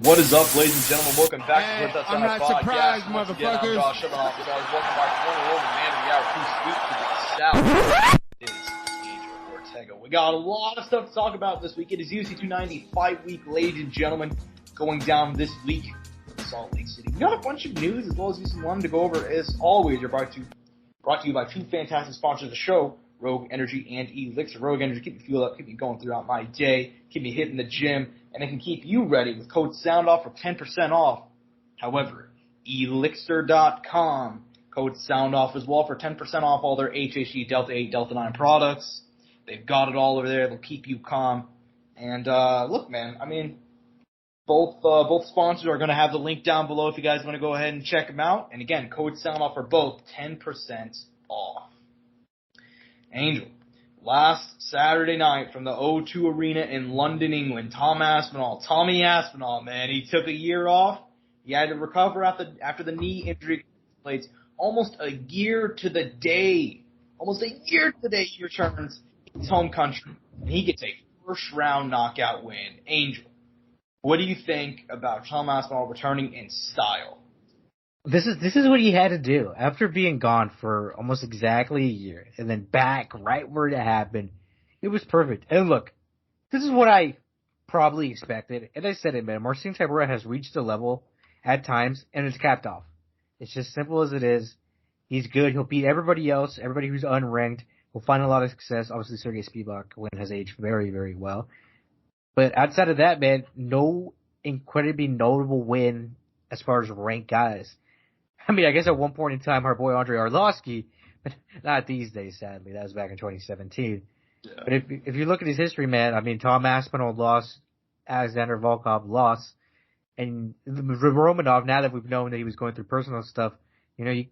What is up, ladies and gentlemen? Welcome back to Courtside Soundoff. I'm not surprised, motherfuckers. I'm Josh Evanoff. Welcome back to one man of the hour, too sweet to the south. It is Ortega. We got a lot of stuff to talk about this week. It is UFC 290 5-week, ladies and gentlemen, going down this week in Salt Lake City. We got a bunch of news as well as UFC 1 to go over. As always, you're brought to you by two fantastic sponsors of the show, Rogue Energy and ELYXR. Rogue Energy, keep me fueled up, keep me going throughout my day, keep me hitting the gym, and it can keep you ready with code Soundoff for 10% off. However, ELYXR.com, code Soundoff as well for 10% off all their HHG, Delta 8, Delta 9 products. They've got it all over there. They'll keep you calm. And look, man, I mean, both sponsors are going to have the link down below if you guys want to go ahead and check them out. And again, code Soundoff for both, 10% off. Angel. Last Saturday night from the O2 Arena in London, England, Tommy Aspinall, man, he took a year off. He had to recover after the knee injury. Plays almost a year to the day. He returns to his home country, and he gets a first-round knockout win. Angel, what do you think about Tommy Aspinall returning in style? This is what he had to do after being gone for almost exactly a year and then back right where it happened. It was perfect. And look, this is what I probably expected. And I said it, man. Marcin Tybura has reached a level at times and it's capped off. It's just simple as it is. He's good. He'll beat everybody else, everybody who's unranked. He'll find a lot of success. Obviously, Sergey Spivak has aged very, very well. But outside of that, man, no incredibly notable win as far as ranked guys. I mean, I guess at one point in time, our boy Andrei Arlovski, but not these days, sadly. That was back in 2017. Yeah. But if you look at his history, man, I mean, Tom Aspinall lost, Alexander Volkov lost, and Romanov, now that we've known that he was going through personal stuff, you know, he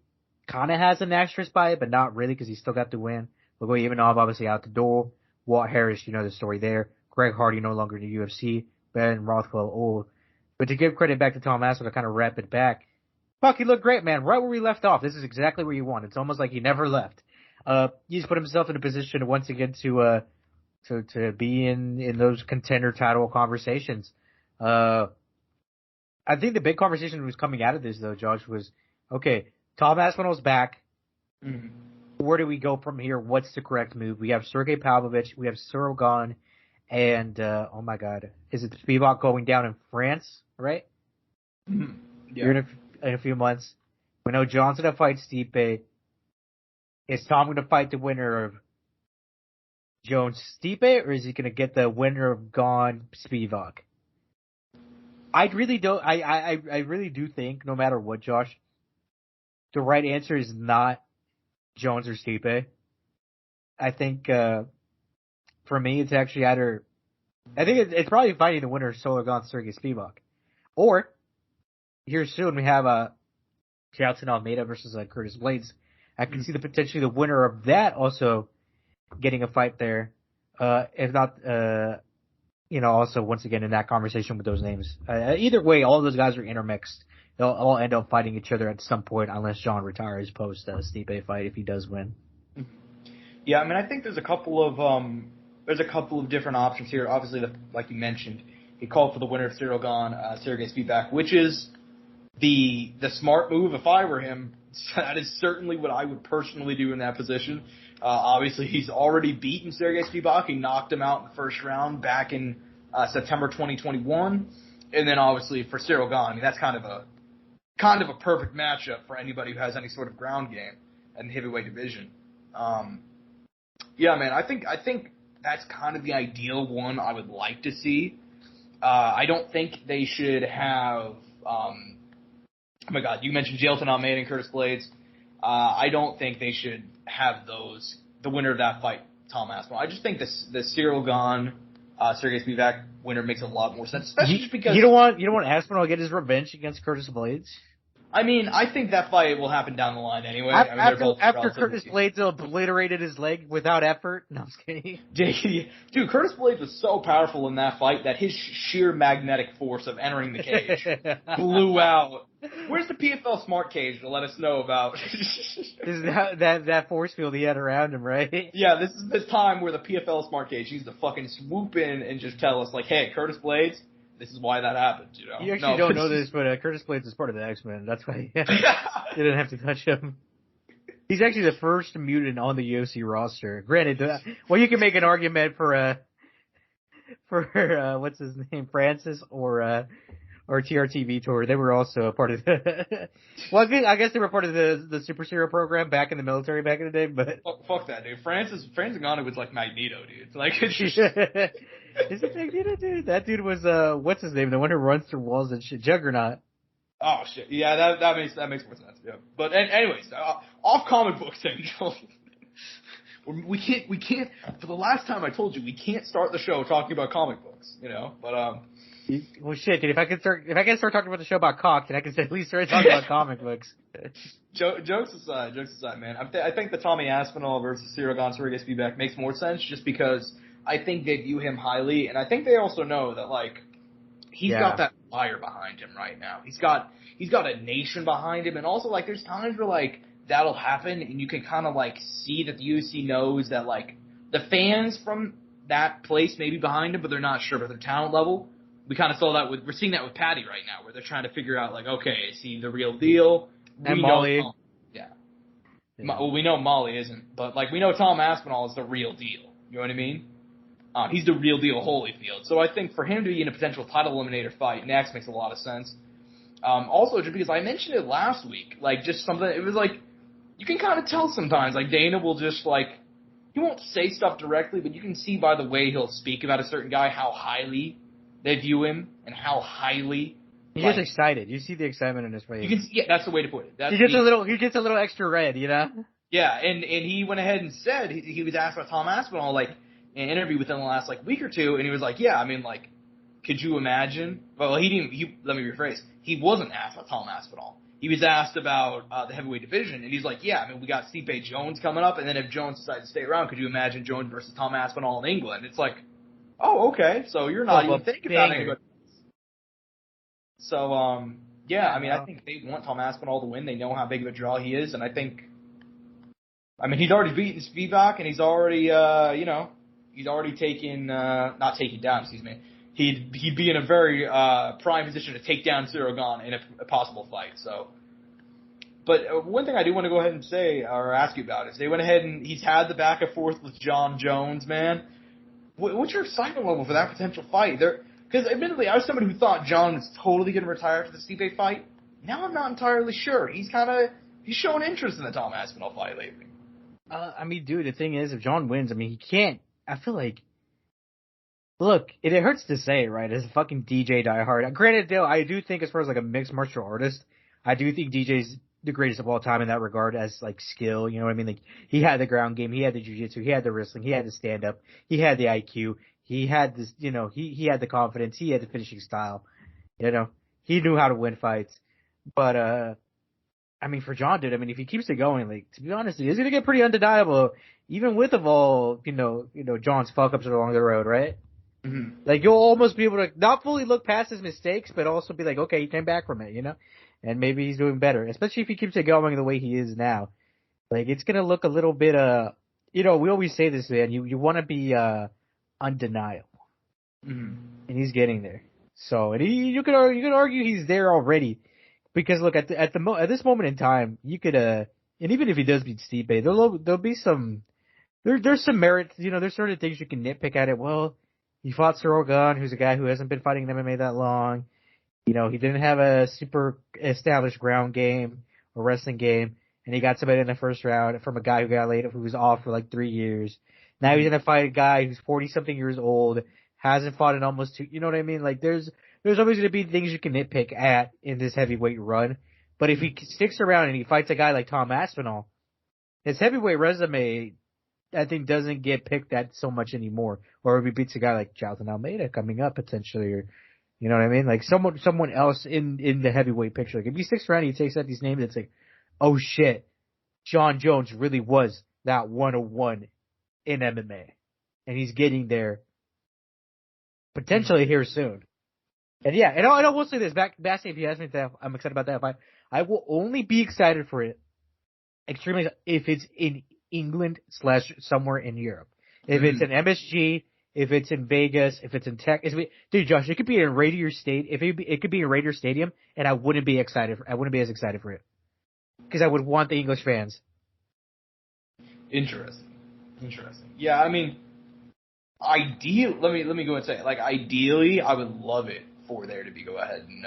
kind of has an asterisk by it, but not really because he still got the win. Look, Ivanov obviously out the door. Walt Harris, you know the story there. Greg Hardy no longer in the UFC. Ben Rothwell old. But to give credit back to Tom Aspinall to kind of wrap it back, fuck, he looked great, man. Right where we left off. This is exactly where you want. It's almost like he never left. He's put himself in a position once again to be in those contender title conversations. I think the big conversation that was coming out of this though, Josh, was okay, Tom Aspinall's back. Mm-hmm. Where do we go from here? What's the correct move? We have Sergey Pavlovich, we have Cyril Gane, and oh my God, is it Spivak going down in France, right? Mm-hmm. Yeah. In a few months. We know John's going to fight Stipe. Is Tom going to fight the winner of Jones-Stipe, or is he going to get the winner of Gane-Spivak? I really do think, no matter what, Josh, the right answer is not Jones or Stipe. I think, for me, it's actually either, I think it's probably fighting the winner of Solo Gane-Sergey Spivak. Or, here soon we have Jailton Almeida versus Curtis Blades. I can see potentially the winner of that also getting a fight there. If not, also once again in that conversation with those names. Either way, all of those guys are intermixed. They'll all end up fighting each other at some point unless John retires post Stipe fight if he does win. Yeah, I mean, I think there's a couple of different options here. Obviously, like you mentioned, he called for the winner of Cyril Gane, Sergey Spivak, which is the smart move. If I were him, that is certainly what I would personally do in that position. Obviously, he's already beaten Sergey Spivak. He knocked him out in the first round back in September 2021. And then obviously for Cyril Gane, I mean, that's kind of a perfect matchup for anybody who has any sort of ground game in the heavyweight division. Yeah, man, I think that's kind of the ideal one I would like to see. I don't think they should have. Oh my God, you mentioned Jailton Almeida and Curtis Blades. I don't think they should have the winner of that fight, Tom Aspinall. I just think the Cyril Gane, Sergey Spivak winner makes a lot more sense, especially just because you don't want Aspinall to get his revenge against Curtis Blades. I mean, I think that fight will happen down the line anyway. After Curtis Blades obliterated his leg without effort. No, I'm just kidding. Dude, Curtis Blades was so powerful in that fight that his sheer magnetic force of entering the cage blew out. Where's the PFL Smart Cage to let us know about? that force field he had around him, right? Yeah, this is the time where the PFL Smart Cage needs to fucking swoop in and just tell us, like, hey, Curtis Blades, this is why that happened, you know? You actually don't know this, but Curtis Blades is part of the X-Men. That's why you didn't have to touch him. He's actually the first mutant on the UFC roster. Granted, well, you can make an argument for what's his name, Francis or TRT Vitor. They were also a part of the. Well, I guess they were part of the Super Serial program back in the military back in the day. But fuck that, dude. Francis Ngannou was like Magneto, dude. Like it's just. Is it Magneto, dude? That dude was what's his name? The one who runs through walls and shit. Juggernaut. Oh shit! Yeah, that makes more sense. Yeah, but anyways, off comic books, Angel. we can't. For the last time, I told you we can't start the show talking about comic books. You know, but Well, shit, dude. If I can start talking about the show about cock, then I can at least start talking about comic books. Jokes aside, man. I think the Tommy Aspinall versus Cyril Gonzalez feedback makes more sense just because I think they view him highly, and I think they also know that like. He's got that fire behind him right now. He's got a nation behind him, and also like there's times where like that'll happen, and you can kind of like see that the UFC knows that like the fans from that place may be behind him, but they're not sure about their talent level. We kind of saw that we're seeing that with Patty right now, where they're trying to figure out like, okay, is he the real deal? And Molly, Well, we know Molly isn't, but like we know Tom Aspinall is the real deal. You know what I mean? He's the real deal Holyfield. So I think for him to be in a potential title eliminator fight next makes a lot of sense. Also, just because I mentioned it last week, like just something, it was like, you can kind of tell sometimes, like Dana will just like, he won't say stuff directly, but you can see by the way he'll speak about a certain guy how highly they view him and how highly. He gets excited. You see the excitement in his face. You can, yeah, that's the way to put it. He gets a little extra red, you know? Yeah, and he went ahead and said, he was asked about Tom Aspinall, like, in an interview within the last like week or two, and he was like, yeah, I mean, like, could you imagine? Well, let me rephrase. He wasn't asked about Tom Aspinall. He was asked about the heavyweight division, and he's like, yeah, I mean, we got Stipe Jones coming up, and then if Jones decides to stay around, could you imagine Jones versus Tom Aspinall in England? It's like, oh, okay, so you're not even thinking about anybody. So, yeah, I mean, I think they want Tom Aspinall to win. They know how big of a draw he is, and I think, I mean, he's already beaten Spivak, and he's already, he's already taken, not taken down, excuse me. He'd be in a very prime position to take down Cyril Gane in a possible fight. So, but one thing I do want to go ahead and say or ask you about is they went ahead and he's had the back and forth with John Jones, man. What's your excitement level for that potential fight? Because admittedly, I was somebody who thought John was totally going to retire after the Stipe fight. Now I'm not entirely sure. He's shown interest in the Tom Aspinall fight lately. I mean, dude, the thing is, if John wins, I mean, he can't. I feel like. Look, it hurts to say, right? As a fucking DJ diehard. Granted, though, I do think as far as like a mixed martial artist, I do think DJ's the greatest of all time in that regard as like skill. You know what I mean? Like he had the ground game, he had the jiu-jitsu, he had the wrestling, he had the stand up, he had the IQ, he had this, you know, he had the confidence, he had the finishing style. You know, he knew how to win fights. But I mean, for John, dude, I mean, if he keeps it going, like to be honest, he's gonna get pretty undeniable, even with of all, you know, John's fuck ups along the road, right? Mm-hmm. Like, you'll almost be able to not fully look past his mistakes, but also be like, okay, he came back from it, you know? And maybe he's doing better, especially if he keeps it going the way he is now. Like, it's gonna look a little bit, you know, we always say this, man, you wanna be, undeniable. Mm-hmm. And he's getting there. So, and you could argue he's there already. Because look, at this moment in time, you could, and even if he does beat Stipe, there'll be some, there's some merit, you know, there's certain things you can nitpick at it. Well, he fought Cyril Gane, who's a guy who hasn't been fighting in MMA that long. You know, he didn't have a super established ground game or wrestling game, and he got somebody in the first round from a guy who was off for like 3 years. Now he's gonna fight a guy who's 40-something years old, hasn't fought in almost 2. You know what I mean? Like there's always gonna be things you can nitpick at in this heavyweight run. But if he sticks around and he fights a guy like Tom Aspinall, his heavyweight resume, I think, doesn't get picked at so much anymore. Or if he beats a guy like Jonathan Almeida coming up potentially, or you know what I mean? Like someone else in the heavyweight picture. Like if he sticks around and he takes out these names, it's like, oh shit, John Jones really was that 101 in MMA. And he's getting there potentially here soon. And yeah, and I will say this, Bassi, if you ask me if I'm excited about that fight, I will only be excited for it extremely if it's in England / somewhere in Europe. If it's an MSG, if it's in Vegas, if it's in Texas. Dude, Josh, it could be in Raider State. It could be in Raider Stadium, and I wouldn't be excited. I wouldn't be as excited for it because I would want the English fans. Interesting. Yeah, I mean, let me go and say it. Like, ideally, I would love it for there to go ahead and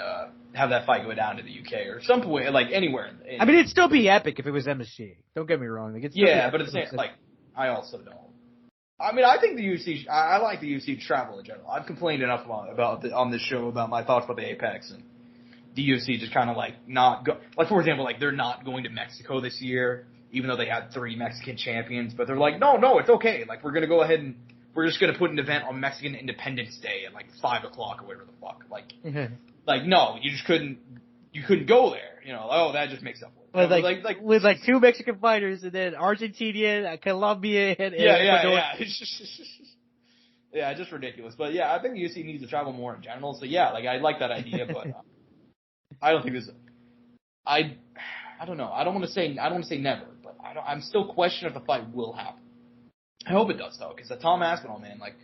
have that fight go down to the UK or some point, like anywhere. I mean, it'd still be epic if it was MSG. Don't get me wrong. Like, but at the same, like, I also don't. I mean, I think the UFC. I like the UFC travel in general. I've complained enough on this show about my thoughts about the Apex and the UFC just kind of like not go. Like, for example, like they're not going to Mexico this year, even though they had 3 Mexican champions. But they're like, no, it's okay. Like, we're gonna go ahead and we're just gonna put an event on Mexican Independence Day at like 5 o'clock or whatever the fuck. Like, like no, you just couldn't go there. You know, oh, that just makes up for it. With 2 Mexican fighters and then Argentina, Colombia, and yeah. Yeah, just ridiculous. But yeah, I think the UFC needs to travel more in general. So yeah, like I like that idea, but I don't think there's. I don't know. I don't want to say never, but I'm still questioning if the fight will happen. I hope it does though, because Tom Aspinall, man, like,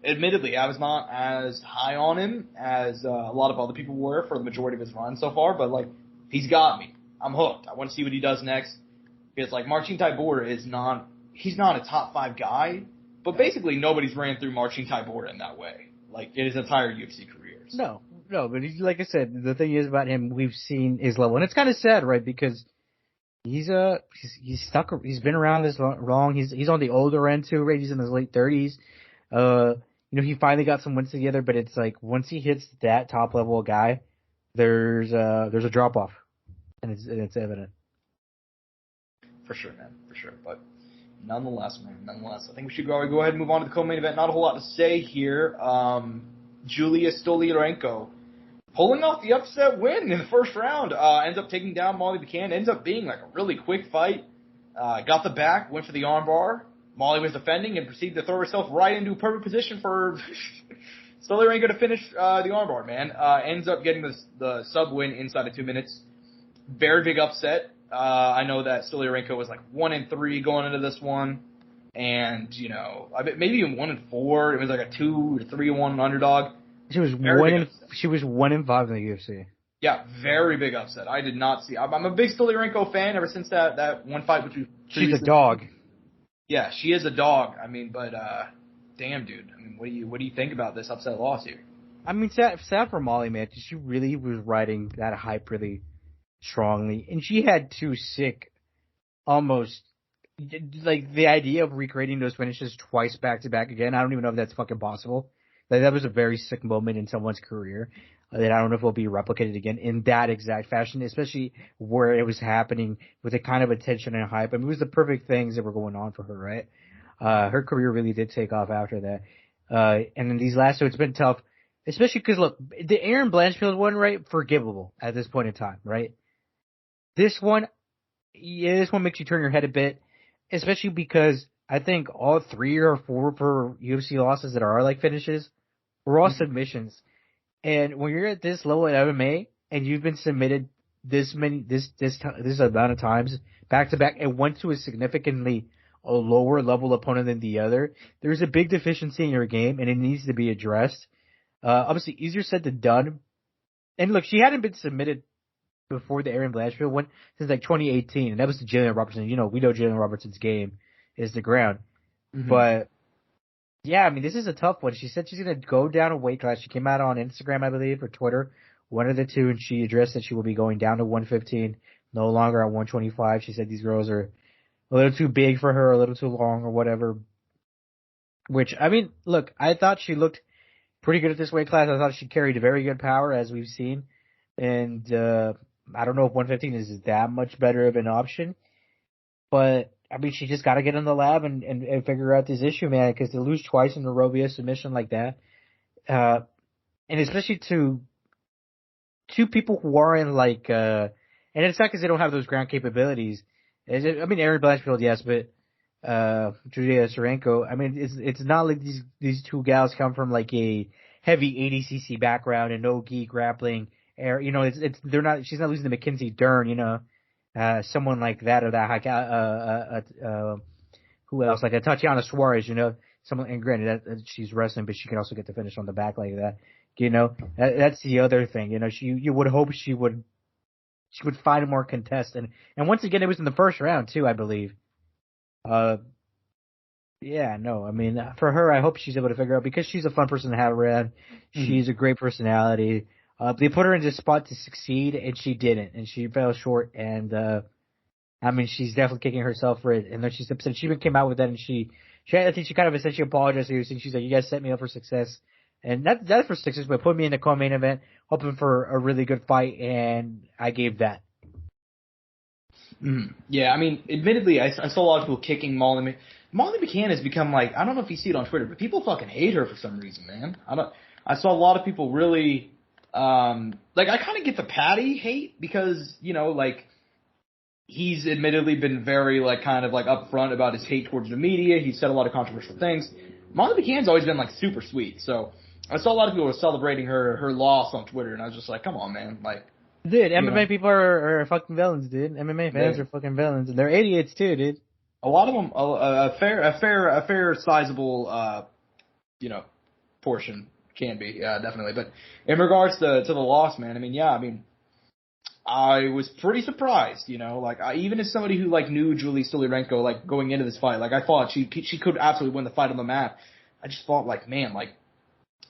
admittedly, I was not as high on him as a lot of other people were for the majority of his run so far, but like, he's got me. I'm hooked. I want to see what he does next. Because like Marcin Tybura he's not a top 5 guy, but basically nobody's ran through Marcin Tybura in that way, like in his entire UFC career. So. No, but like I said, the thing is about him, we've seen his level, and it's kind of sad, right? Because he's stuck. He's been around this long. He's on the older end too, right? He's in his late 30s. He finally got some wins together, but it's like once he hits that top level guy, there's a drop off, and it's evident. For sure, man. For sure. But nonetheless, I think we should go ahead and move on to the co-main event. Not a whole lot to say here. Julia Stoliarenko pulling off the upset win in the first round. Ends up taking down Molly Buchanan. Ends up being like a really quick fight. Got the back, went for the armbar. Molly was defending and proceeded to throw herself right into a perfect position for Stoliarenko to finish the armbar, man. Ends up getting the sub win inside of 2 minutes. Very big upset. I know that Stoliarenko was like 1-3 going into this one. And, maybe even 1-4. It was like a 2 to 3-1 underdog. She was 1-5 in the UFC. Yeah, very big upset. I did not see. I'm a big Stoliarenko fan ever since that one fight, which she's a dog. Yeah, she is a dog. I mean, but damn, dude. I mean, what do you think about this upset loss here? I mean, sad for Molly, man. She really was riding that hype really strongly, and she had 2 sick, almost. Like, the idea of recreating those finishes twice back-to-back again, I don't even know if that's fucking possible. Like, that was a very sick moment in someone's career that I don't know if it will be replicated again in that exact fashion, especially where it was happening with the kind of attention and hype. I mean, it was the perfect things that were going on for her, right? Her career really did take off after that. And in these last two, it's been tough, especially because, look, the Aaron Blanchfield one, right, forgivable at this point in time, right? This one makes you turn your head a bit. Especially because I think all 3 or 4 for UFC losses that are like finishes were all submissions. And when you're at this level at MMA and you've been submitted this amount of times back to back and went to a significantly lower level opponent than the other, there's a big deficiency in your game and it needs to be addressed. Obviously easier said than done. And look, she hadn't been submitted before the Aaron Blanchfield one since like 2018, and that was the Jalen Robertson. We know Jalen Robertson's game is the ground. Mm-hmm. But yeah, I mean, this is a tough one. She said she's going to go down a weight class. She came out on Instagram, I believe, or Twitter, one of the two, and she addressed that she will be going down to 115, no longer at 125. She said these girls are a little too big for her, a little too long or whatever. Which, I mean, look, I thought she looked pretty good at this weight class. I thought she carried very good power, as we've seen. And I don't know if 115 is that much better of an option. But, I mean, she just got to get in the lab and figure out this issue, man, because to lose twice in a row via submission like that, and especially to two people who are in, like, and it's not because they don't have those ground capabilities. I mean, Aaron Blanchfield, yes, but Julia Steranko, I mean, it's not like these two gals come from, like, a heavy ADCC background and no gi grappling. She's not losing to Mackenzie Dern, someone like that or that high, who else, like a Tatiana Suarez, someone, and granted that she's wrestling, but she can also get the finish on the back like that. You know, that's the other thing. You know, you would hope she would find more contests, and once again, it was in the first round too, I believe. Yeah, no, I mean, for her, I hope she's able to figure out, because she's a fun person to have around. She's a great personality. They put her in this spot to succeed, and she didn't, and she fell short, and, I mean, she's definitely kicking herself for it, and then she's upset. She even came out with that, and I think she kind of essentially apologized to you, saying, she's like, you guys set me up for success, and that's for success, but put me in the co-main event, hoping for a really good fight, and I gave that. Yeah, I mean, admittedly, I saw a lot of people kicking Molly McCann has become like, I don't know if you see it on Twitter, but people fucking hate her for some reason, man. I saw a lot of people really, like, I kind of get the Patty hate because, you know, like, he's admittedly been very, like, kind of, like, upfront about his hate towards the media. He's said a lot of controversial things. Molly McCann's always been, like, super sweet. So I saw a lot of people were celebrating her loss on Twitter, and I was just like, come on, man. Like, dude, MMA people are fucking villains, dude. MMA fans are fucking villains, and they're idiots too, dude. A lot of them, a fair, sizable, you know, portion can be, yeah, definitely. But in regards to the loss, man, I mean, I was pretty surprised, you know, like, even as somebody who, like, knew Julie Stoliarenko, like, going into this fight, like, I thought she could absolutely win the fight on the mat. I just thought, like, man, like,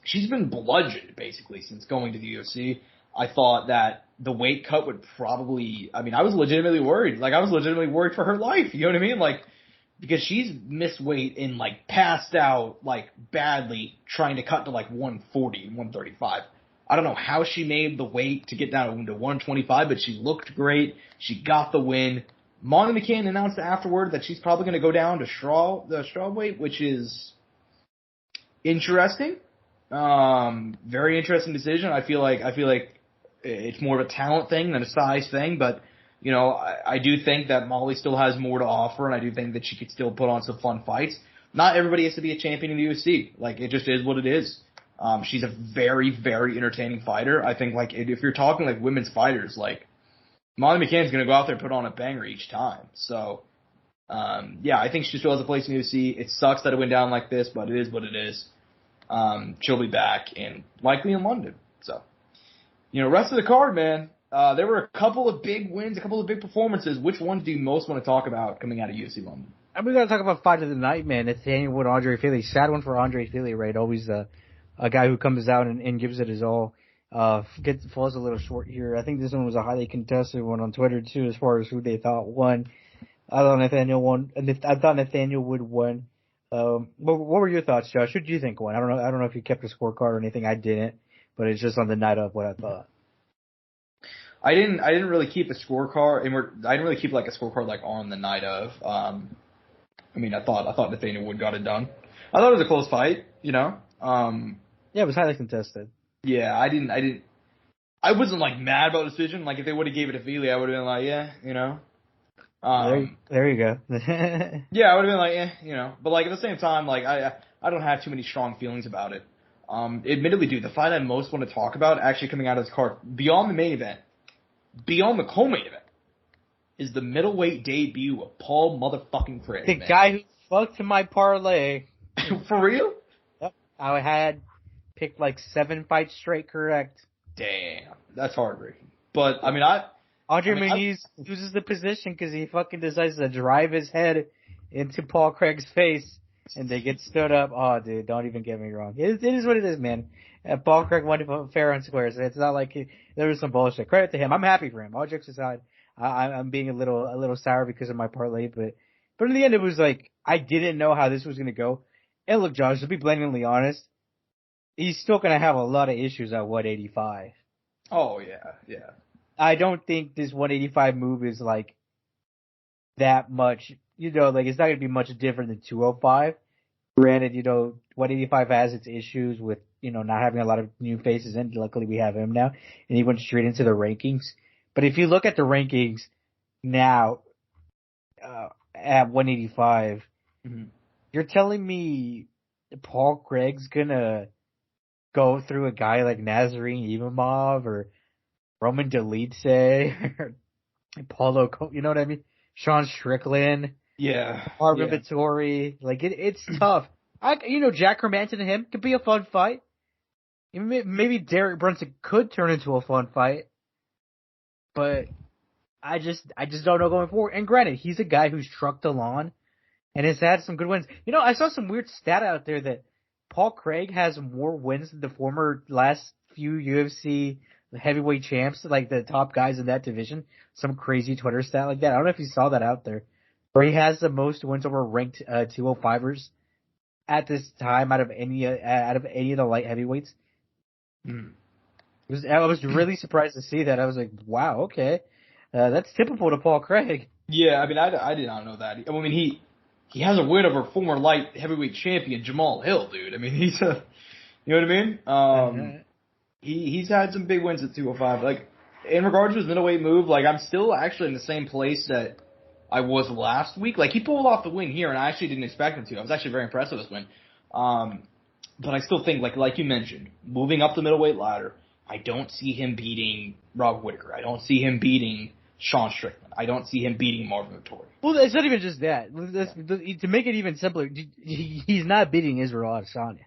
she's been bludgeoned, basically, since going to the UFC. I thought that the weight cut would probably, I mean, I was legitimately worried. Like, I was legitimately worried for her life, you know what I mean? Like, because she's missed weight and, like, passed out, like, badly trying to cut to, like, 140, 135. I don't know how she made the weight to get down to 125, but she looked great. She got the win. Molly McCann announced afterward that she's probably going to go down to the straw weight, which is interesting. Very interesting decision. I feel like it's more of a talent thing than a size thing, but, you know, I do think that Molly still has more to offer, and I do think that she could still put on some fun fights. Not everybody has to be a champion in the UFC. Like, it just is what it is. She's a very, very entertaining fighter. I think, like, if you're talking, like, women's fighters, like, Molly McCann's gonna go out there and put on a banger each time. So, yeah, I think she still has a place in the UFC. It sucks that it went down like this, but it is what it is. She'll be back, and likely in London. So, you know, rest of the card, man. There were a couple of big wins, a couple of big performances. Which ones do you most want to talk about coming out of UFC London? And we gotta talk about fight of the night, man. Nathaniel Wood, Andre Fili. Sad one for Andre Fili, right? Always a guy who comes out and gives it his all. Falls a little short here. I think this one was a highly contested one on Twitter too, as far as who they thought won. I thought Nathaniel won, and I thought Nathaniel Wood won. What were your thoughts, Josh? Who do you think won? I don't know if you kept a scorecard or anything. I didn't, but it's just on the night of what I thought. I didn't really keep a scorecard, and I didn't really keep like a scorecard like on the night of. I mean, I thought Nathaniel Wood got it done. I thought it was a close fight, you know. Yeah, it was highly contested. Yeah, I wasn't like mad about the decision. Like if they would have gave it to Fili, I would have been like, yeah, you know. There you go. Yeah, I would have been like, you know. But like at the same time, like I don't have too many strong feelings about it. Admittedly, dude, the fight I most want to talk about actually coming out of this card, beyond the main event, beyond the co-main event, is the middleweight debut of Paul motherfucking Craig. The guy who fucked my parlay. For real? Yep. I had picked like 7 fights straight correct. Damn, that's heartbreaking. But I mean, Andre Muniz loses the position because he fucking decides to drive his head into Paul Craig's face, and they get stood up. Oh, dude, don't even get me wrong. It is what it is, man. Paul Craig won fair and square, so it's not like there was some bullshit. Credit to him. I'm happy for him. All jokes aside, I'm being a little sour because of my parlay, but in the end, it was like I didn't know how this was gonna go. And look, Josh, to be blatantly honest, he's still gonna have a lot of issues at 185. Oh yeah. I don't think this 185 move is like that much, you know, like it's not going to be much different than 205. Granted, you know, 185 has its issues with, you know, not having a lot of new faces in. Luckily we have him now, and he went straight into the rankings. But if you look at the rankings now, at 185, you're telling me Paul Craig's gonna go through a guy like Nazarene Imamov or Roman Dolidze or Paulo, you know what I mean? Sean Strickland. Yeah. Marvin Vittori. Like, it's tough. Jack Hermanson and him could be a fun fight. Maybe Derek Brunson could turn into a fun fight, but I just don't know going forward. And granted, he's a guy who's trucked along and has had some good wins. I saw some weird stat out there that Paul Craig has more wins than the former last few UFC heavyweight champs, like the top guys in that division. Some crazy Twitter stat like that. I don't know if you saw that out there, where he has the most wins over ranked 205ers at this time out of any of the light heavyweights. I was really surprised to see that. I was like, wow, okay, that's typical to Paul Craig. Yeah, I mean, I did not know that. I mean, he has a win over former light heavyweight champion Jamal Hill, dude. I mean, he's a, you know what I mean? He's had some big wins at 205. Like, in regards to his middleweight move, like, I'm still actually in the same place that I was last week. Like, he pulled off the win here, and I actually didn't expect him to. I was actually very impressed with this win. But I still think, like you mentioned, moving up the middleweight ladder, I don't see him beating Rob Whittaker. I don't see him beating Sean Strickland. I don't see him beating Marvin Vettori. Well, it's not even just that. To make it even simpler, he's not beating Israel Adesanya.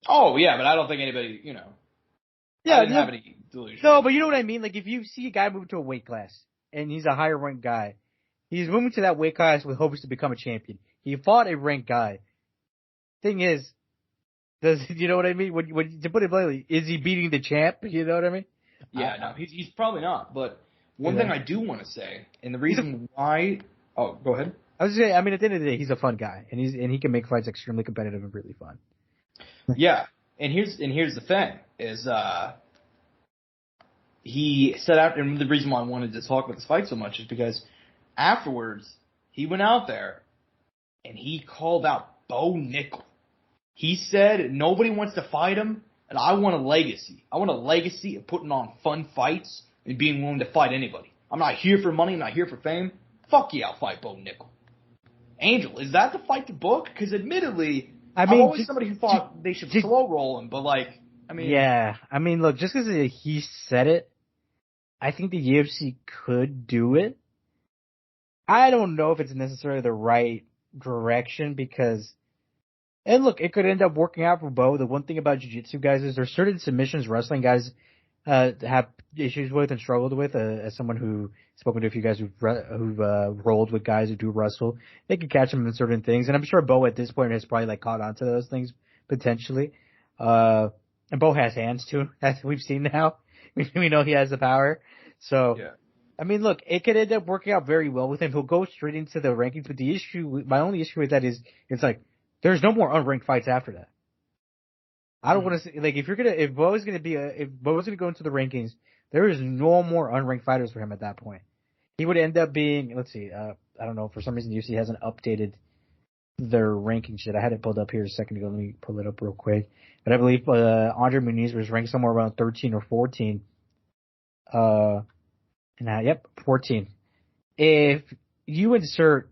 Oh, yeah, but I don't think anybody, Yeah, I didn't have any delusion. No, but you know what I mean? Like, if you see a guy move to a weight class, and he's a higher ranked guy, he's moving to that weight class with hopes to become a champion. He fought a ranked guy. Thing is, you know what I mean? To put it bluntly, is he beating the champ? You know what I mean? Yeah, no, he's probably not. But one thing I do want to say, and the reason why, go ahead. I was saying, I mean, at the end of the day, he's a fun guy, and he can make fights extremely competitive and really fun. Yeah, and here's the thing is, he set out, and the reason why I wanted to talk about this fight so much is because afterwards he went out there and he called out Bo Nickel. He said nobody wants to fight him, and I want a legacy. I want a legacy of putting on fun fights and being willing to fight anybody. I'm not here for money. I'm not here for fame. Fuck yeah, I'll fight Bo Nickel. Angel, is that the fight to book? Because admittedly, I'm always somebody who thought they should slow roll him, but yeah, I mean, look, just because he said it, I think the UFC could do it. I don't know if it's necessarily the right direction because, and look, it could end up working out for Bo. The one thing about jiu-jitsu guys is there's certain submissions wrestling guys have issues with and struggled with. As someone who's spoken to a few guys who've rolled with guys who do wrestle, they can catch them in certain things. And I'm sure Bo at this point has probably caught on to those things potentially. And Bo has hands too, as we've seen now. We know he has the power. So, yeah. I mean, look, it could end up working out very well with him. He'll go straight into the rankings, but my only issue with that is it's like there's no more unranked fights after that. I don't want to see, like, if Bo's gonna go into the rankings, there is no more unranked fighters for him at that point. He would end up being, let's see, I don't know, for some reason the UFC hasn't updated their ranking shit. I had it pulled up here a second ago. Let me pull it up real quick. But I believe Andre Muniz was ranked somewhere around 13 or 14. 14. If you insert,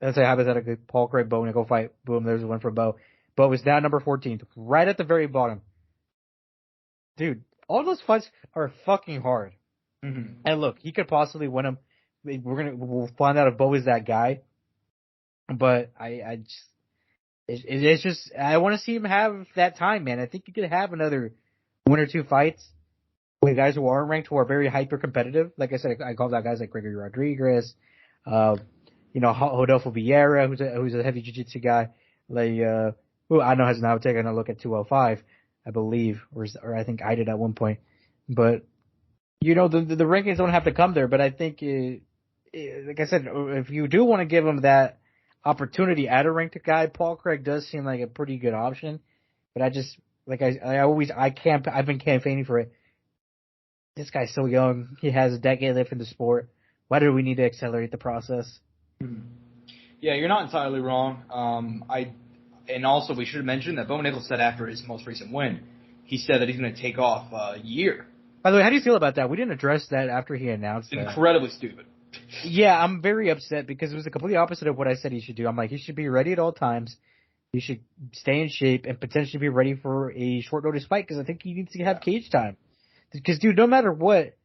let's say hypothetically, Paul Craig, Bo Nickel fight, boom, there's one for Bo. Bo is now number 14, right at the very bottom. Dude, all those fights are fucking hard. Mm-hmm. And look, he could possibly win them. We'll find out if Bo is that guy. But it's just, I want to see him have that time, man. I think he could have another one or two fights with guys who aren't ranked, who are very hyper competitive. Like I said, I call out guys like Gregory Rodriguez, Rodolfo Vieira, who's a heavy jiu-jitsu guy, like, who I know has now taken a look at 205, I believe, or I think I did at one point. But, the rankings don't have to come there, but I think, like I said, if you do want to give him that opportunity at a ranked guy, Paul Craig does seem like a pretty good option. But I just, like I've been campaigning for it. This guy's so young. He has a decade left in the sport. Why do we need to accelerate the process? Yeah, you're not entirely wrong. And also we should have mentioned that Bo Nickel said after his most recent win, he said that he's going to take off a year. By the way, how do you feel about that? We didn't address that after he announced that. Incredibly stupid. Yeah, I'm very upset because it was the complete opposite of what I said he should do. I'm like, he should be ready at all times. He should stay in shape and potentially be ready for a short notice fight because I think he needs to have cage time. Because, dude, no matter what,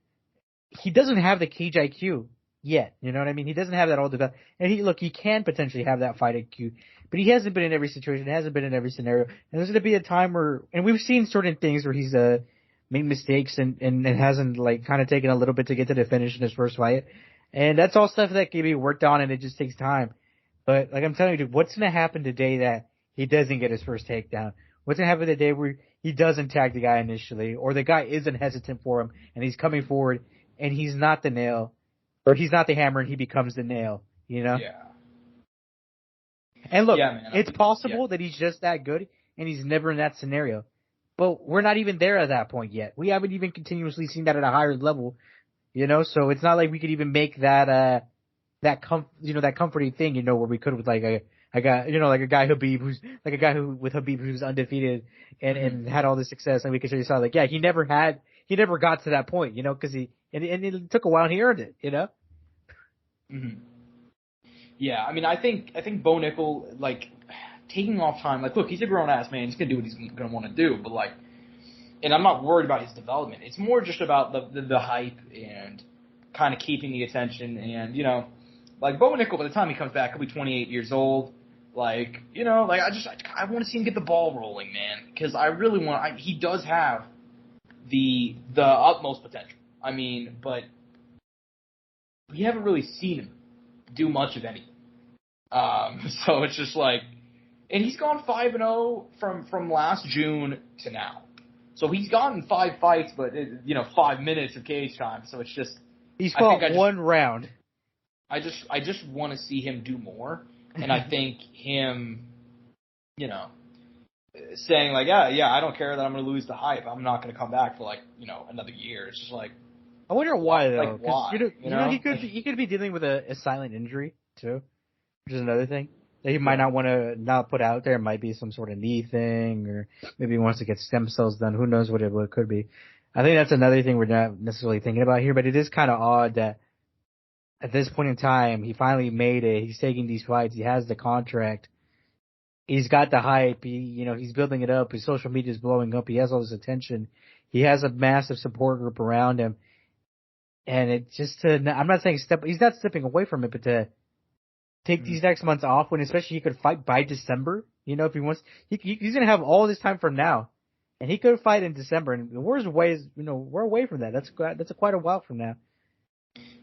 he doesn't have the cage IQ yet. You know what I mean? He doesn't have that all developed. And he can potentially have that fight IQ, but he hasn't been in every situation, hasn't been in every scenario. And there's going to be a time where, and we've seen certain things where he's made mistakes and hasn't like kind of taken a little bit to get to the finish in his first fight. And that's all stuff that can be worked on, and it just takes time. But like I'm telling you, dude, what's going to happen today that he doesn't get his first takedown? What's going to happen today where he doesn't tag the guy initially, or the guy isn't hesitant for him, and he's coming forward, and he's not the nail, or he's not the hammer, and he becomes the nail, you know? Yeah. And look, yeah, man, it's possible that he's just that good, and he's never in that scenario. But we're not even there at that point yet. We haven't even continuously seen that at a higher level, you know? So it's not like we could even make that comforting thing, you know, where we could with like a guy, you know, like a guy Habib who's like a guy with Habib who's undefeated and had all this success, and we could show you something like, yeah, he never got to that point, you know, because and it took a while and he earned it, you know. Mm-hmm. Yeah, I mean, I think Bo Nickel, like, taking off time, like, look, he's a grown ass man, he's gonna do what he's gonna want to do, but like, and I'm not worried about his development. It's more just about the hype and kind of keeping the attention, and you know, like Bo Nickel, by the time he comes back, he'll be 28 years old. Like, you know, like I want to see him get the ball rolling, man, because I really want. He does have the utmost potential. I mean, but we haven't really seen him do much of anything. So it's just like, and he's gone 5-0 from last June to now. So he's gotten 5 fights, but 5 minutes of cage time. So it's just he's fought one round. I just want to see him do more. And I think him, you know, saying like, yeah, I don't care that I'm going to lose the hype. I'm not going to come back for like, another year. It's just like, I wonder why though. Like why? You know, he could be dealing with a silent injury too, which is another thing that he might not want to not put out there. It might be some sort of knee thing, or maybe he wants to get stem cells done. Who knows what it could be. I think that's another thing we're not necessarily thinking about here, but it is kind of odd that at this point in time, he finally made it. He's taking these fights. He has the contract. He's got the hype. He's building it up. His social media is blowing up. He has all this attention. He has a massive support group around him. And it just I'm not saying he's not stepping away from it, but to take these next months off when especially he could fight by December, if he wants, he's going to have all this time from now. And he could fight in December. And we're away from that. That's quite a while from now.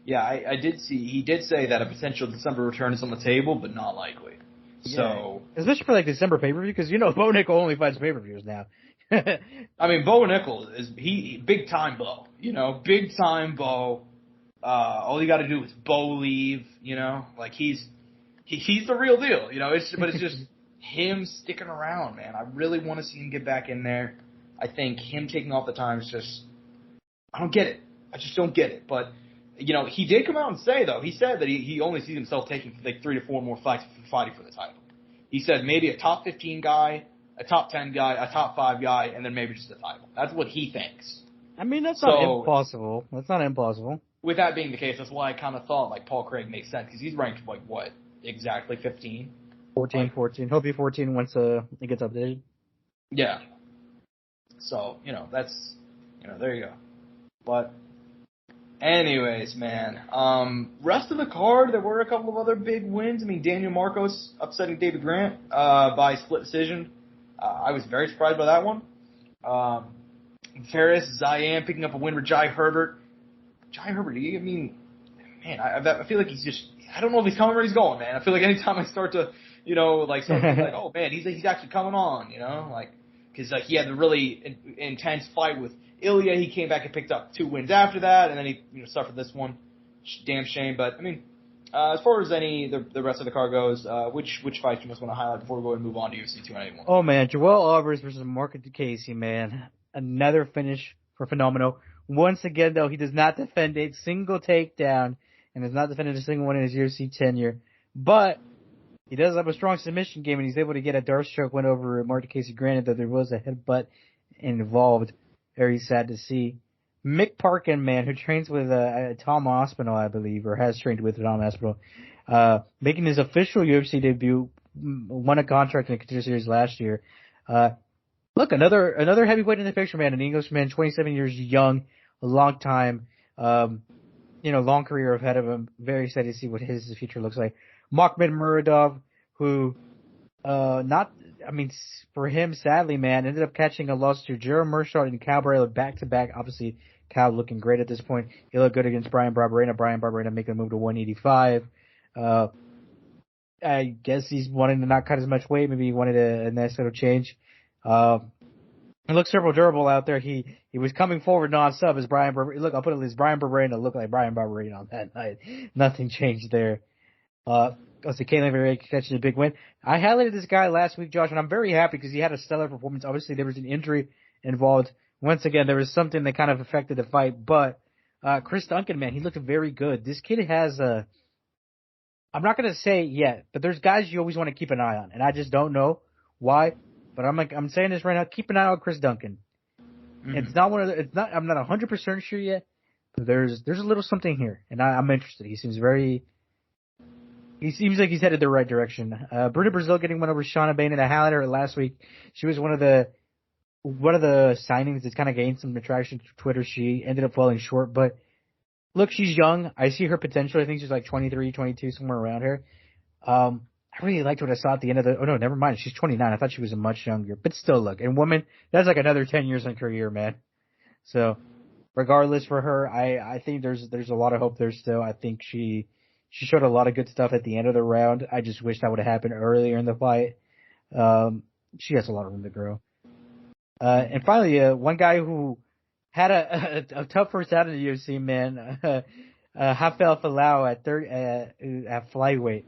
Yeah, I did see. He did say that a potential December return is on the table, but not likely. Yeah. So, especially for like December pay-per-view, because Bo Nickel only fights pay-per-views now. I mean, Bo Nickel is big time Bo. Big time Bo. All you got to do is Bo leave. Like he's the real deal. But it's just him sticking around, man. I really want to see him get back in there. I think him taking off the time is just, I don't get it. I just don't get it. But he did come out and say, though, he said that he only sees himself taking like 3 to 4 more fights for fighting for the title. He said maybe a top 15 guy, a top 10 guy, a top 5 guy, and then maybe just the title. That's what he thinks. I mean, that's not impossible. That's not impossible. With that being the case, that's why I kind of thought like Paul Craig makes sense, because he's ranked like what? Exactly 15? 14. He'll be 14 once it gets updated. Yeah. So, that's, there you go. But anyways, man, rest of the card, there were a couple of other big wins. I mean, Daniel Marcos upsetting David Grant by split decision. I was very surprised by that one. Faris Zayan picking up a win with Jai Herbert. Jai Herbert, I feel like he's just, I don't know if he's coming or he's going, man. I feel like anytime I start to, like, oh man, he's actually coming on, because he had the really intense fight with Ilya. He came back and picked up 2 wins after that, and then he suffered this one. Damn shame. But I mean, as far as the rest of the card goes, which fights you must want to highlight before we go and move on to UFC 291? Oh man, Joel Alvarez versus Marco Casey, man, another finish for Phenomenal. Once again, though, he does not defend a single takedown and has not defended a single one in his UFC tenure, but he does have a strong submission game, and he's able to get a dart stroke win over Marco Casey. Granted that there was a headbutt involved. Very sad to see. Mick Parkin, man, who trains with Tom Aspinall, I believe, or has trained with Tom Aspinall, making his official UFC debut, won a contract in the Contender Series last year. Look, another heavyweight in the picture, man, an Englishman, 27 years young, a long time. long career ahead of him. Very excited to see what his future looks like. Makhmudmuradov, who, for him, sadly, man, ended up catching a loss to Jerome Mershot and Cal Barrera back-to-back. Obviously, Cal looking great at this point. He looked good against Brian Barberena. Brian Barberena making a move to 185. I guess he's wanting to not cut as much weight. Maybe he wanted a nice little change. It looks several durable out there. He was coming forward non-stop as Brian Barberena. Look, I'll put it this: Brian Barberena looked like Brian Barberena on that night. Nothing changed there. Also, Kaylen Ferreira catching a big win. I highlighted this guy last week, Josh, and I'm very happy because he had a stellar performance. Obviously, there was an injury involved. Once again, there was something that kind of affected the fight, but Chris Duncan, man, he looked very good. This kid has I'm not going to say yet, but there's guys you always want to keep an eye on, and I just don't know why. But I'm saying this right now. Keep an eye on Chris Duncan. Mm-hmm. I'm not 100% sure yet, but there's a little something here, and I'm interested. He seems like he's headed the right direction. Bruna Brazil getting one over Shauna Bain in a highlighter last week. She was one of the signings that's kind of gained some attraction to Twitter. She ended up falling short, but look, she's young. I see her potential. I think she's like 23, 22, somewhere around here. I really liked what I saw at the end of oh no, never mind. She's 29. I thought she was much younger, but still look. And woman, that's like another 10 years in career, man. So regardless for her, I think there's a lot of hope there still. I think she showed a lot of good stuff at the end of the round. I just wish that would have happened earlier in the fight. She has a lot of room to grow. And finally, one guy who had a tough first out in the UFC, man, Rafael Falau at flyweight.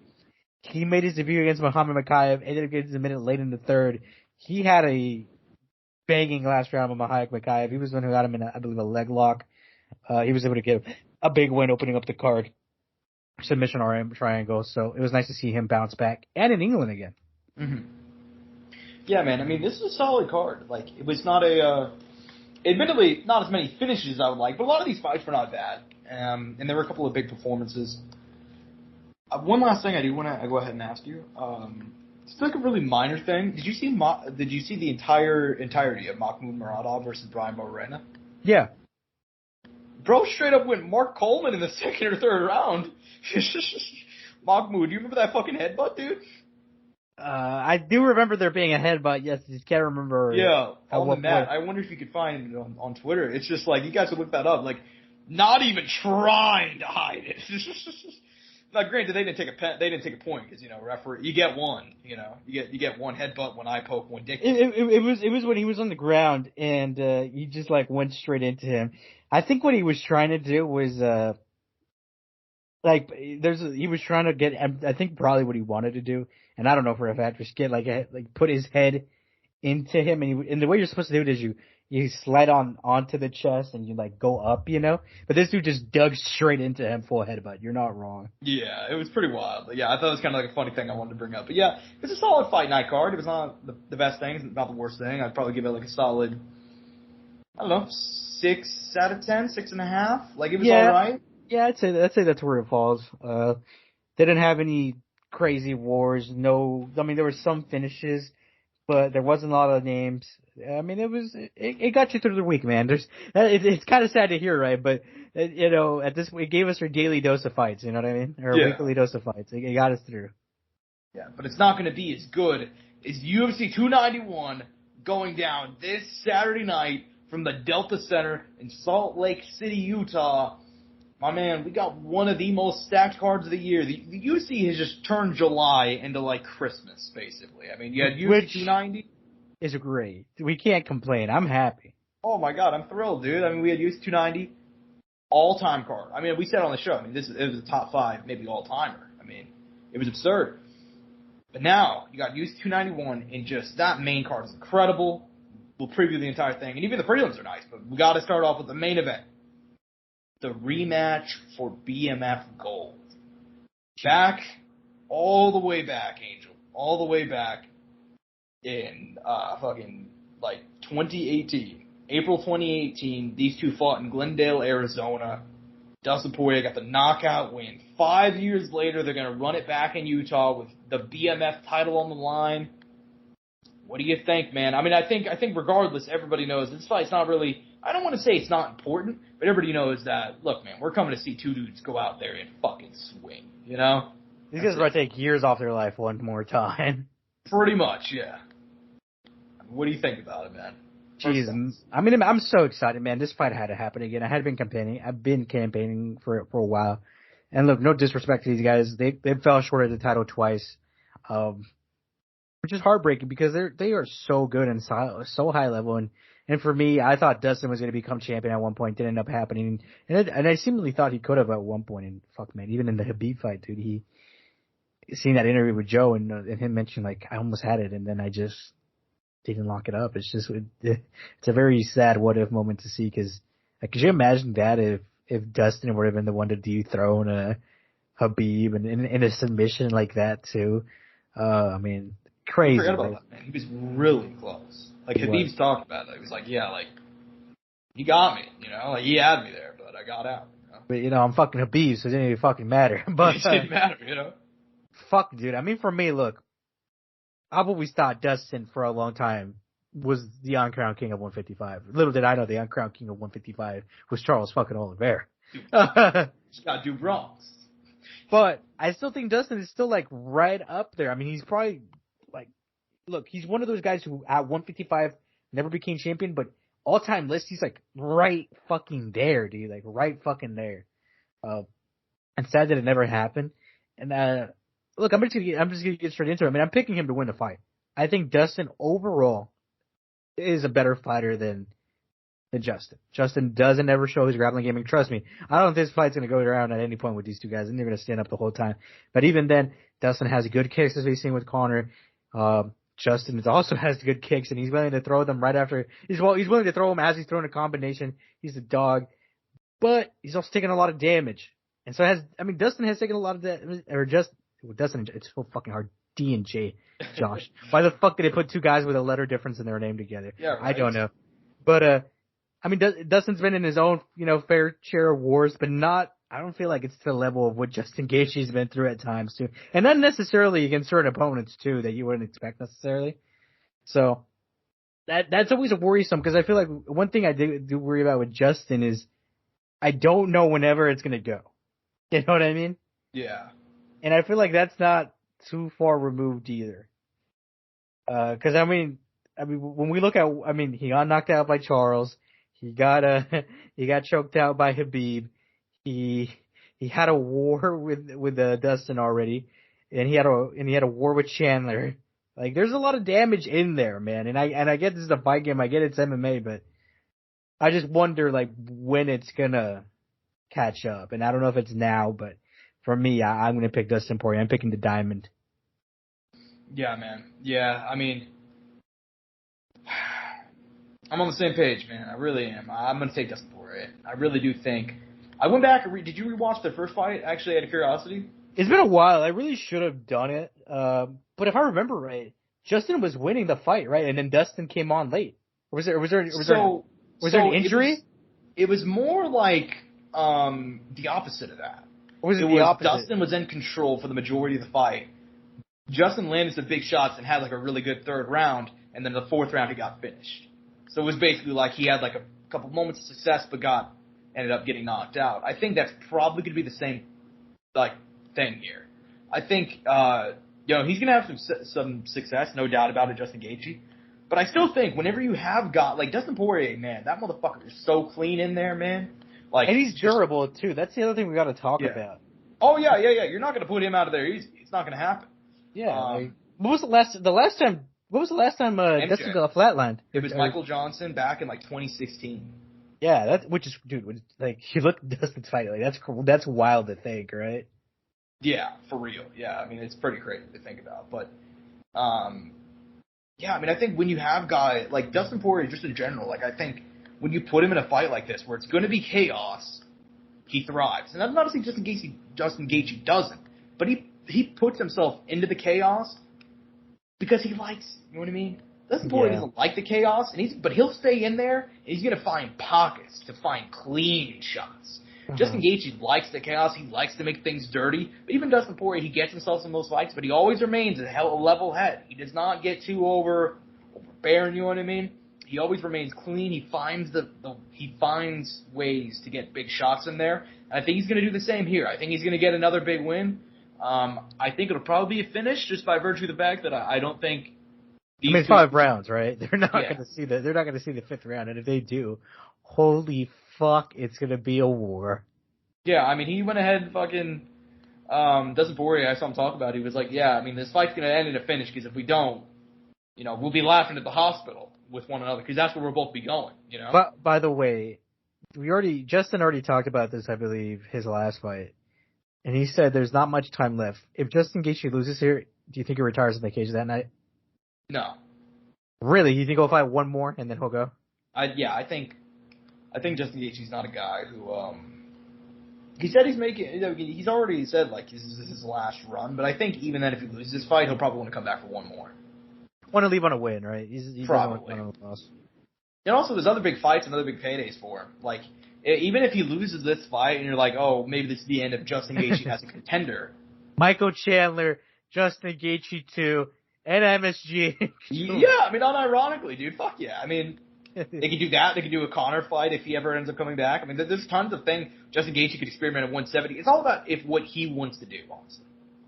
He made his debut against Muhammad Makayev, ended up getting a minute late in the third. He had a banging last round with Muhammad Makayev. He was the one who got him in, I believe, a leg lock. He was able to get a big win opening up the card. Submission RM triangle. So it was nice to see him bounce back. And in England again. Mm-hmm. Yeah, man. I mean, this is a solid card. Like, it was not admittedly, not as many finishes as I would like, but a lot of these fights were not bad. And there were a couple of big performances. One last thing I do want to go ahead and ask you. It's like a really minor thing. Did you see the entirety of Makhmudmuradov versus Brian Barberena? Yeah. Bro straight up went Mark Coleman in the second or third round. Mahmoud, do you remember that fucking headbutt, dude? I do remember there being a headbutt. Yes, I just can't remember. Yeah, on the mat. I wonder if you could find it on Twitter. It's just like, you guys would look that up. Like, not even trying to hide it. Now, granted, they didn't take a point because, referee, you get one. You get one headbutt, one eye poke, one dick. It was when he was on the ground and he just like went straight into him. I think what he was trying to do was he was trying to get. I think probably what he wanted to do, and I don't know for a fact, just get put his head into him, and the way you're supposed to do it is you slide onto the chest and you go up, But this dude just dug straight into him full headbutt. You're not wrong. Yeah, it was pretty wild. But yeah, I thought it was kind of like a funny thing I wanted to bring up. But yeah, it's a solid fight night card. It was not the best thing, it's not the worst thing. I'd probably give it a solid, I don't know, 6 out of 10, 6.5. It was all right. Yeah, I'd say that's where it falls. They didn't have any crazy wars. No, I mean there were some finishes, but there wasn't a lot of names. I mean, it got you through the week, man. It's kind of sad to hear, right? But it gave us our daily dose of fights. You know what I mean? Our weekly dose of fights. It got us through. Yeah, but it's not going to be as good as UFC 291 going down this Saturday night from the Delta Center in Salt Lake City, Utah. My man, we got one of the most stacked cards of the year. The UFC has just turned July into Christmas, basically. I mean, you had UFC 290. Is great. We can't complain. I'm happy. Oh my god, I'm thrilled, dude. I mean, we had UFC 290, all-time card. I mean, we said on the show, it was a top 5, maybe all-timer. I mean, it was absurd. But now, you got UFC 291, and just that main card is incredible. We'll preview the entire thing, and even the prelims are nice, but we got to start off with the main event. The rematch for BMF Gold. Back, all the way back, Angel. All the way back in 2018. April 2018, these two fought in Glendale, Arizona. Dustin Poirier got the knockout win. 5 years later, they're going to run it back in Utah with the BMF title on the line. What do you think, man? I mean, I think regardless, everybody knows this fight's not really I don't want to say it's not important, but everybody knows that, look, man, we're coming to see two dudes go out there and fucking swing, you know? These guys are going to take years off their life one more time. Pretty much, yeah. What do you think about it, man? Jeez, I mean, I'm so excited, man. This fight had to happen again. I had been campaigning. I've been campaigning for it for a while. And look, no disrespect to these guys. They fell short of the title twice, which is heartbreaking because they are so good and so high level. And for me, I thought Dustin was going to become champion at one point. Didn't end up happening. And I seemingly thought he could have at one point. And fuck, man, even in the Khabib fight, dude, seeing that interview with Joe and him mention like I almost had it, and then I just didn't lock it up. It's just it's a very sad what if moment to see because like, could you imagine that if Dustin would have been the one to dethrone Khabib and in a submission like that too? I mean, crazy. I forgot about that, man. He was really close. Like Khabib's talked about it. He was like, yeah, like he got me, you know, like he had me there, but I got out. You know? But you know, I'm fucking Khabib, so it didn't even fucking matter. But it didn't matter, you know. Fuck, dude. I mean, for me, look, I've always thought Dustin for a long time was the uncrowned king of 155. Little did I know the uncrowned king of 155 was Charles fucking Oliveira. Just gotta do wrongs. But I still think Dustin is still like right up there. I mean, he's probably like, look, he's one of those guys who at 155 never became champion, but all time list, he's like right fucking there, dude. Like right fucking there. And sad that it never happened. And, look, I'm just gonna get straight into it. I mean, I'm picking him to win the fight. I think Dustin overall is a better fighter than Justin. Justin doesn't ever show his grappling game. And trust me, I don't think this fight's gonna go around at any point with these two guys, and they're gonna stand up the whole time. But even then, Dustin has good kicks as we've seen with Conor. Justin also has good kicks, and he's willing to throw them right after. He's willing to throw them as he's throwing a combination. He's a dog, but he's also taking a lot of damage. And so Dustin has taken a lot of that, or just. Dustin, it's so fucking hard. D and J, Josh. Why the fuck did they put two guys with a letter difference in their name together? Yeah, right. I don't know. But, I mean, Dustin's been in his own, you know, fair share of wars, but I don't feel like it's to the level of what Justin Gaethje's been through at times, too. And not necessarily against certain opponents, too, that you wouldn't expect necessarily. So, that's always a worrisome, because I feel like one thing I do worry about with Justin is I don't know whenever it's going to go. You know what I mean? Yeah. And I feel like that's not too far removed either. Cause I mean, when we look at, he got knocked out by Charles. He got choked out by Khabib. He had a war with Dustin already. And he had a war with Chandler. Like, there's a lot of damage in there, man. And I get this is a fight game. I get it's MMA, but I just wonder, like, when it's gonna catch up. And I don't know if it's now, but for me, I'm going to pick Dustin Poirier. I'm picking the diamond. Yeah, man. Yeah, I mean, I'm on the same page, man. I really am. I'm going to take Dustin Poirier. I really do think. I went back and did you rewatch the first fight, actually, out of curiosity? It's been a while. I really should have done it. But if I remember right, Justin was winning the fight, right? And then Dustin came on late. Or was there an injury? It was more like the opposite of that. Or was it the opposite? Dustin was in control for the majority of the fight. Justin landed some big shots and had like a really good third round, and then the fourth round he got finished. So it was basically like he had like a couple moments of success, but ended up getting knocked out. I think that's probably going to be the same like thing here. I think he's going to have some success, no doubt about it, Justin Gaethje. But I still think whenever you have got like Dustin Poirier, man, that motherfucker is so clean in there, man. Like, and he's durable too. That's the other thing we got to talk about. Oh yeah. You're not going to put him out of there. It's not going to happen. Yeah. What was the last time Dustin got flatlined? It was Michael Johnson back in like 2016. Yeah, like you look at Dustin's fight, like that's wild to think, right? Yeah, for real. Yeah, I mean it's pretty crazy to think about, but yeah, I mean I think when you have guys like Dustin Poirier, just in general, like I think when you put him in a fight like this where it's going to be chaos, he thrives. And I'm not saying Justin Gaethje doesn't, but he puts himself into the chaos because he likes, you know what I mean? Dustin Poirier doesn't like the chaos, but he'll stay in there, and he's going to find pockets to find clean shots. Justin Gaethje likes the chaos. He likes to make things dirty. But even Dustin Poirier, he gets himself in those fights, but he always remains a level head. He does not get too overbearing, you know what I mean? He always remains clean. He finds he finds ways to get big shots in there. And I think he's going to do the same here. I think he's going to get another big win. I think it'll probably be a finish just by virtue of the fact that I don't think. It's 5 rounds, right? They're not going to see They're not going to see the 5th round, and if they do, holy fuck, it's going to be a war. Yeah, I mean, he went ahead and fucking. Dustin Poirier, I saw him talk about it. He was like, yeah, I mean, this fight's going to end in a finish because if we don't, we'll be laughing at the hospital with one another because that's where we'll both be going, But, by the way, Justin already talked about this, I believe, his last fight. And he said there's not much time left. If Justin Gaethje loses here, do you think he retires in the cage that night? No. Really? You think he'll fight one more and then he'll go? I think Justin Gaethje's not a guy who, he said he's already said, like, this is his last run, but I think even then if he loses this fight, he'll probably want to come back for one more. Want to leave on a win, right? He probably. Want to loss. And also, there's other big fights and other big paydays for him. Like, even if he loses this fight and you're like, oh, maybe this is the end of Justin Gaethje as a contender. Michael Chandler, Justin Gaethje 2, and MSG. Yeah, I mean, unironically, dude, fuck yeah. I mean, they could do that. They could do a Conor fight if he ever ends up coming back. I mean, there's tons of things Justin Gaethje could experiment at 170. It's all about what he wants to do, honestly.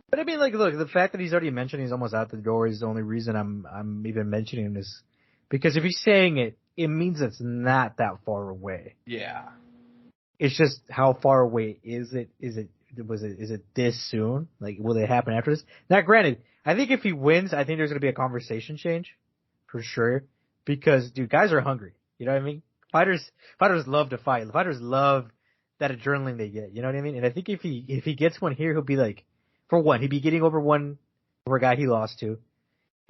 But I mean, like, look, the fact that he's already mentioned he's almost out the door is the only reason I'm even mentioning this. Because if he's saying it, it means it's not that far away. Yeah. It's just how far away is it? Is it this soon? Like, will it happen after this? Now, granted, I think if he wins, I think there's going to be a conversation change for sure. Because, dude, guys are hungry. You know what I mean? Fighters love to fight. Fighters love that adrenaline they get. You know what I mean? And I think if he gets one here, he'll be like, for one, he'd be getting over a guy he lost to,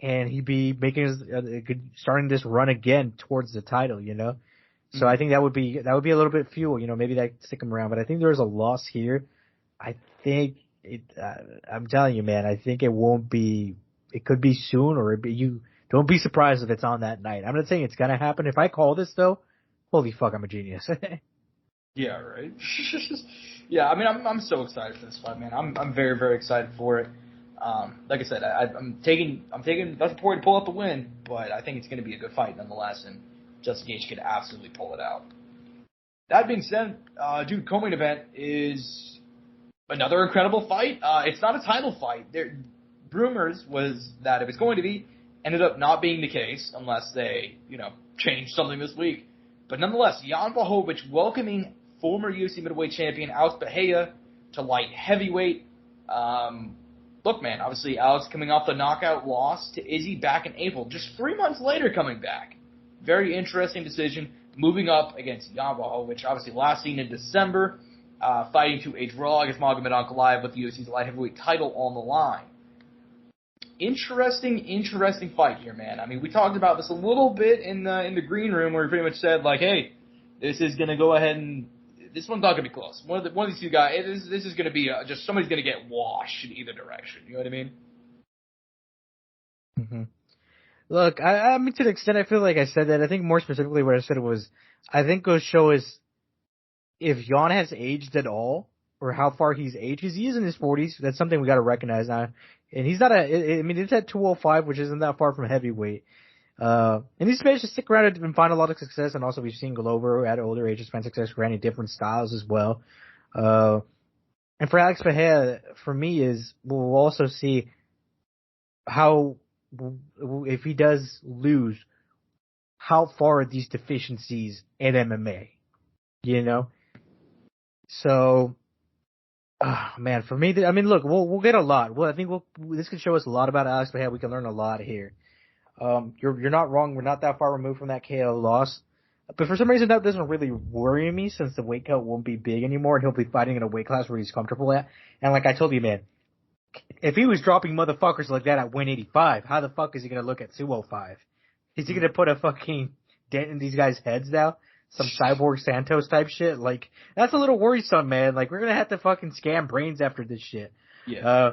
and he'd be making starting this run again towards the title. So I think that would be a little bit fuel. Maybe that stick him around. But I think there's a loss here. I think I'm telling you, man. I think it won't be. It could be soon, or you don't be surprised if it's on that night. I'm not saying it's gonna happen. If I call this though, holy fuck, I'm a genius. Yeah, right. Yeah, I mean, I'm so excited for this fight, man. I'm very, very excited for it. Like I said, I'm taking Dustin Poirier to pull out the win, but I think it's going to be a good fight nonetheless, and Justin Gaethje could absolutely pull it out. That being said, dude, co-main event is another incredible fight. It's not a title fight. Rumors was that it was going to be, ended up not being the case unless they, changed something this week. But nonetheless, Jan Blachowicz welcoming former UFC middleweight champion Alex Bahia to light heavyweight. Look, man, obviously Alex coming off the knockout loss to Izzy back in April, just 3 months later coming back. Very interesting decision, moving up against Jan Blachowicz, obviously last seen in December, fighting to a draw against Magomed Ankalaev with the UFC's light heavyweight title on the line. Interesting fight here, man. I mean, we talked about this a little bit in the green room where we pretty much said, like, hey, this is going to go ahead and this one's not going to be close. One of these two guys, this is going to be just somebody's going to get washed in either direction. You know what I mean? Mm-hmm. Look, I mean, to the extent I feel like I said that, I think more specifically what I said was, I think goes show is if Jan has aged at all, or how far he's aged, because he is in his 40s. That's something we got to recognize now. And he's not it's at 205, which isn't that far from heavyweight. And he's managed to stick around and find a lot of success, and also we've seen Glover at older ages find success, granted different styles as well. And for Alex Bahia, for me, we'll also see how, if he does lose, how far are these deficiencies in MMA, So, man, for me, I mean, look, we'll get a lot. Well, I think this could show us a lot about Alex Bahia. We can learn a lot here. You're not wrong. We're not that far removed from that KO loss. But for some reason, that doesn't really worry me since the weight cut won't be big anymore and he'll be fighting in a weight class where he's comfortable at. And like I told you, man, if he was dropping motherfuckers like that at 185, how the fuck is he going to look at 205? Is he going to put a fucking dent in these guys' heads now? Some Cyborg Santos type shit? Like, that's a little worrisome, man. Like, we're going to have to fucking scam brains after this shit. Yeah.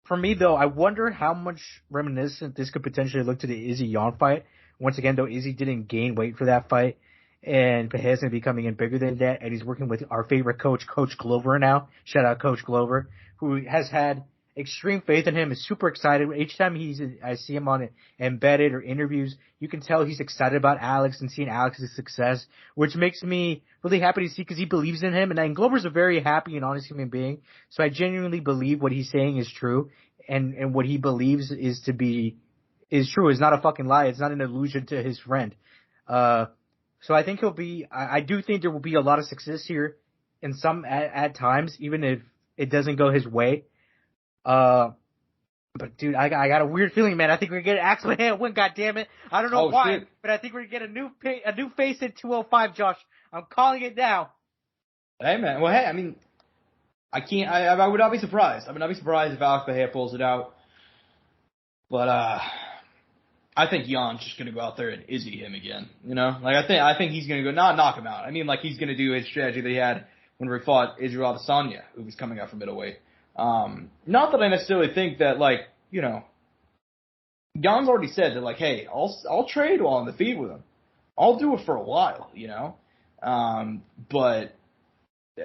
For me, though, I wonder how much reminiscent this could potentially look to the Izzy-Jan fight. Once again, though, Izzy didn't gain weight for that fight, and Bahia's going to be coming in bigger than that, and he's working with our favorite coach, Coach Glover now. Shout out Coach Glover, who has had extreme faith in him. Is super excited each time I see him on Embedded or interviews. You can tell he's excited about Alex and seeing Alex's success, which makes me really happy to see because he believes in him. And Glover's a very happy and honest human being, so I genuinely believe what he's saying is true, and what he believes is true. It's not a fucking lie. It's not an illusion to his friend. So I think I do think there will be a lot of success here in some at times, even if it doesn't go his way. But dude, I got a weird feeling, man. I think we're gonna get Alex Mejia win. God damn it! I don't know why, shit. But I think we're gonna get a new face in 205. Josh, I'm calling it now. Hey man, well hey, I mean, I would not be surprised. I would not be surprised if Alex Mejia pulls it out. But I think Jan's just gonna go out there and Izzy him again. You know, like I think he's gonna go not knock him out. I mean, like he's gonna do his strategy that he had when we fought Israel Adesanya, who was coming out from middleweight. Not that I necessarily think that, like, you know, Jan's already said that, like, hey, I'll trade while on the feet with him. I'll do it for a while, you know. But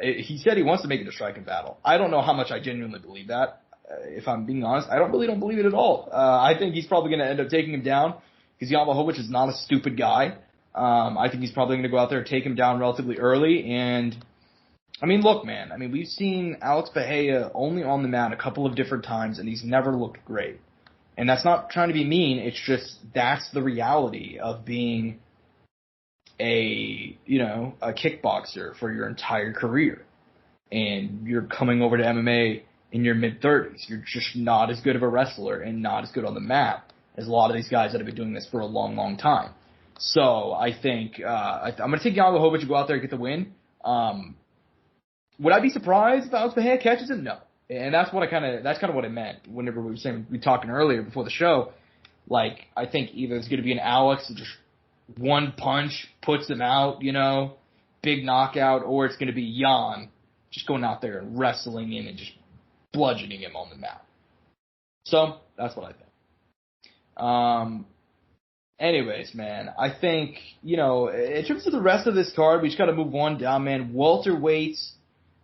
he said he wants to make it a striking battle. I don't know how much I genuinely believe that. If I'm being honest, I don't believe it at all. I think he's probably going to end up taking him down because Jan Blachowicz is not a stupid guy. I think he's probably going to go out there and take him down relatively early. And, I mean, look, man. I mean, we've seen Alex Mejia only on the mat a couple of different times, and he's never looked great. And that's not trying to be mean. It's just that's the reality of being a kickboxer for your entire career. And you're coming over to MMA in your mid-30s. You're just not as good of a wrestler and not as good on the mat as a lot of these guys that have been doing this for a long, long time. So I think I'm going to take Jan Blachowicz to go out there and get the win. Would I be surprised if Alex Mejia catches him? No. And that's kind of what it meant whenever we were talking earlier before the show. Like, I think either it's going to be an Alex that just one punch puts him out, you know, big knockout, or it's going to be Jan just going out there and wrestling him and just bludgeoning him on the mat. So, that's what I think. Anyways, man, I think, you know, in terms of the rest of this card, we just got to move one down, man. Welterweights,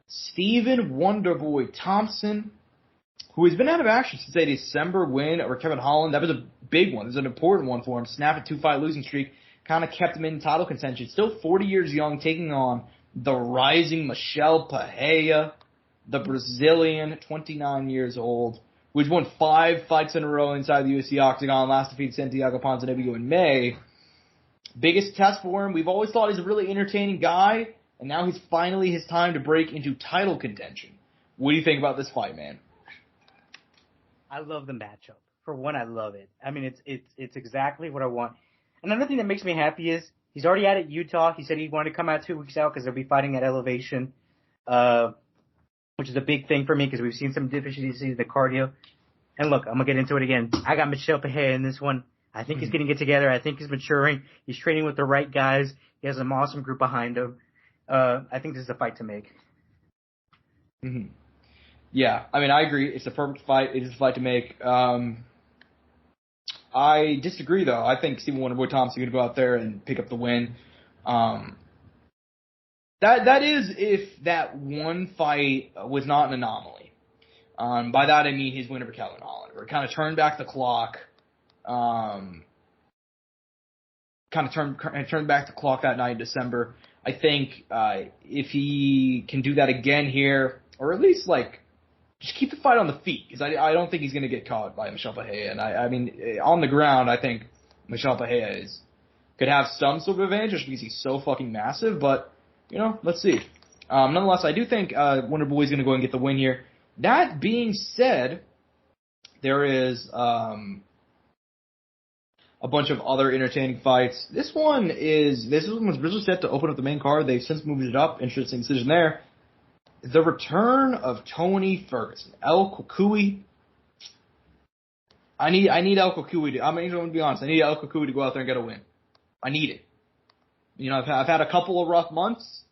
Stephen Wonderboy Thompson, who has been out of action since a December win over Kevin Holland. That was a big one. It was an important one for him. Snapped a 2-fight losing streak. Kind of kept him in title contention. Still 40 years young, taking on the rising Michel Pereira, the Brazilian, 29 years old, who's won 5 fights in a row inside the UFC octagon. Last defeated Santiago Ponzinibbio in May. Biggest test for him. We've always thought he's a really entertaining guy, and now he's finally his time to break into title contention. What do you think about this fight, man? I love the matchup. For one, I love it. I mean, it's exactly what I want. Another thing that makes me happy is he's already out at Utah. He said he wanted to come out 2 weeks out because they'll be fighting at Elevation, which is a big thing for me because we've seen some deficiencies in the cardio. And look, I'm going to get into it again. I got Michel Pereira in this one. I think he's getting it together. I think he's maturing. He's training with the right guys. He has an awesome group behind him. I think this is a fight to make. Mm-hmm. Yeah, I mean, I agree. It's a perfect fight. It is a fight to make. I disagree, though. I think Stephen Wonderboy Thompson is going to go out there and pick up the win. That is if that one fight was not an anomaly. By that I mean his win over Kevin Holland, where it kind of turned back the clock. Turned back the clock that night in December. I think if he can do that again here, or at least like just keep the fight on the feet, because I don't think he's going to get caught by Michel Pereira. And I mean, on the ground, I think Michel Pereira could have some sort of advantage just because he's so fucking massive. But you know, let's see. Nonetheless, I do think Wonderboy's going to go and get the win here. That being said, there is a bunch of other entertaining fights. This one was originally set to open up the main card. They've since moved it up. Interesting decision there. The return of Tony Ferguson, El Cucuy. I need El Cucuy. I'm going to be honest. I need El Cucuy to go out there and get a win. I need it. You know, I've had a couple of rough months.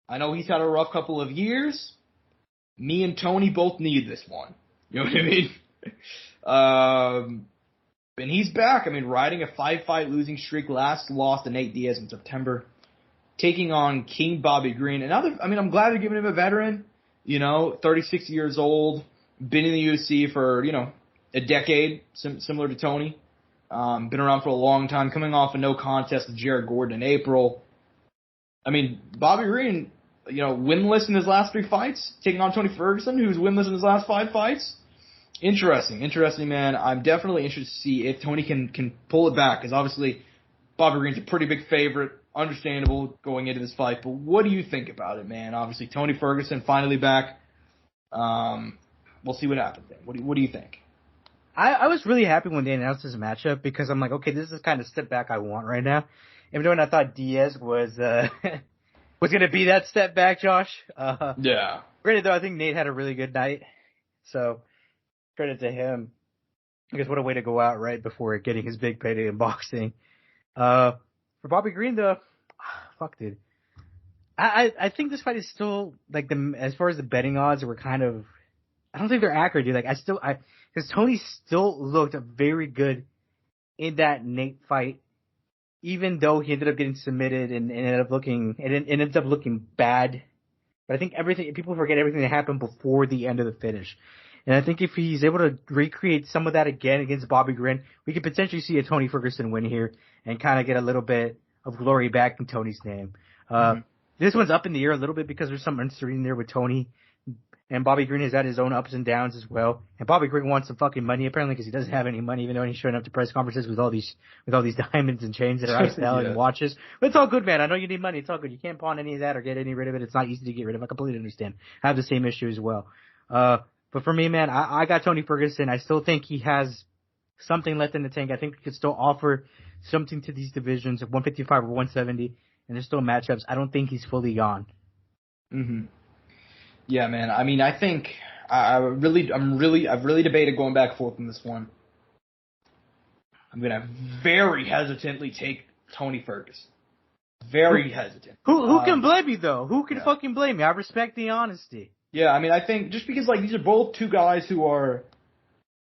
I know he's had a rough couple of years. Me and Tony both need this one. You know what I mean? And he's back. I mean, riding a 5-fight losing streak. Last lost to Nate Diaz in September. Taking on King Bobby Green. I'm glad they're giving him a veteran. You know, 36 years old. been in the UFC for, a decade, similar to Tony. Been around for a long time, coming off a no contest with Jared Gordon in April. I mean, Bobby Green, winless in his last 3 fights, taking on Tony Ferguson, who's winless in his last 5 fights. Interesting, man. I'm definitely interested to see if Tony can pull it back, because obviously Bobby Green's a pretty big favorite, understandable going into this fight. But what do you think about it, man? Obviously, Tony Ferguson finally back. We'll see what happens then. What do you think? I was really happy when they announced this matchup, because I'm like, okay, this is the kind of step back I want right now. Even though I thought Diaz was was going to be that step back, Josh. Yeah. Granted, though, I think Nate had a really good night. So, credit to him. I guess what a way to go out right before getting his big payday in boxing. For Bobby Green, though, fuck, dude. I think this fight is still, like, as far as the betting odds, were kind of, I don't think they're accurate, dude. Like, because Tony still looked very good in that Nate fight, even though he ended up getting submitted and ended up looking bad. But I think people forget everything that happened before the end of the finish. And I think if he's able to recreate some of that again against Bobby Green, we could potentially see a Tony Ferguson win here and kind of get a little bit of glory back in Tony's name. This one's up in the air a little bit because there's some uncertainty there with Tony. And Bobby Green has had his own ups and downs as well. And Bobby Green wants some fucking money apparently, because he doesn't have any money, even though he's showing up to press conferences with all these diamonds and chains that are outselling and watches. But it's all good, man. I know you need money. It's all good. You can't pawn any of that or get any rid of it. It's not easy to get rid of. I completely understand. I have the same issue as well. But for me, man, I got Tony Ferguson. I still think he has something left in the tank. I think he could still offer something to these divisions at 155 or 170, and there's still matchups. I don't think he's fully gone. Mm-hmm. Yeah, man. I mean, I think I've really debated going back and forth on this one. I'm gonna very hesitantly take Tony Ferguson. Very hesitant. Who can blame you though? Who can fucking blame you? I respect the honesty. Yeah, I mean, I think just because these are both two guys who are,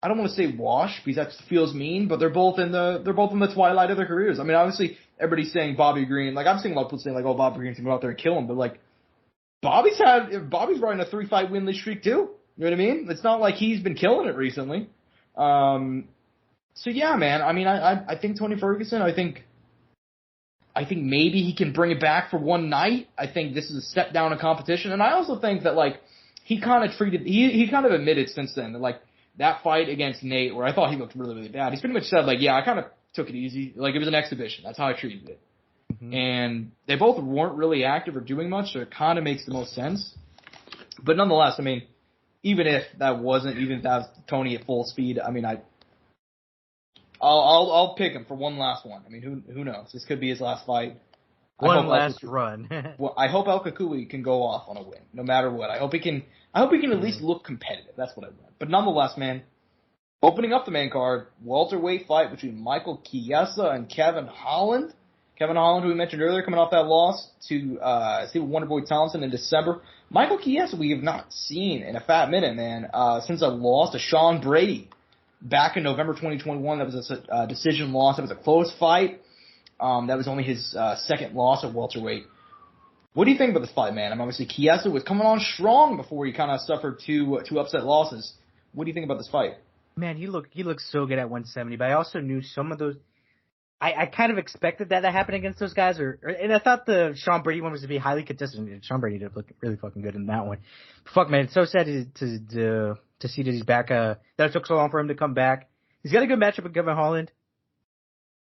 I don't want to say washed because that feels mean, but they're both in the twilight of their careers. I mean, obviously everybody's saying Bobby Green. Like, I'm seeing a lot of people saying like, oh, Bobby Green can go out there and kill him, but like, Bobby's running a 3-fight winless streak too. You know what I mean? It's not like he's been killing it recently. So yeah, man. I mean, I think Tony Ferguson. I think maybe he can bring it back for one night. I think this is a step down in competition, and I also think that like he kind of admitted since then that like that fight against Nate, where I thought he looked really, really bad. He's pretty much said like, yeah, I kind of took it easy. Like it was an exhibition. That's how I treated it. Mm-hmm. And they both weren't really active or doing much, so it kind of makes the most sense. But nonetheless, I mean, even if that was Tony at full speed, I mean, I'll pick him for one last one. I mean, who knows? This could be his last fight. One last run. Well, I hope El Kakui can go off on a win, no matter what. I hope he can at least look competitive. That's what I want. But nonetheless, man, opening up the main card, welterweight fight between Michael Chiesa and Kevin Holland. Kevin Holland, who we mentioned earlier, coming off that loss to Stephen Wonderboy Thompson in December. Michael Chiesa, we have not seen in a fat minute, man, since a loss to Sean Brady back in November 2021. That was a decision loss. That was a close fight. That was only his second loss at welterweight. What do you think about this fight, man? I mean, obviously, Chiesa was coming on strong before he kind of suffered two upset losses. What do you think about this fight? Man, he looked so good at 170, but I also knew some of those. I kind of expected that to happen against those guys, and I thought the Sean Brady one was to be highly contested. Sean Brady did look really fucking good in that one. Fuck, man, it's so sad to see that he's back. That it took so long for him to come back. He's got a good matchup with Kevin Holland.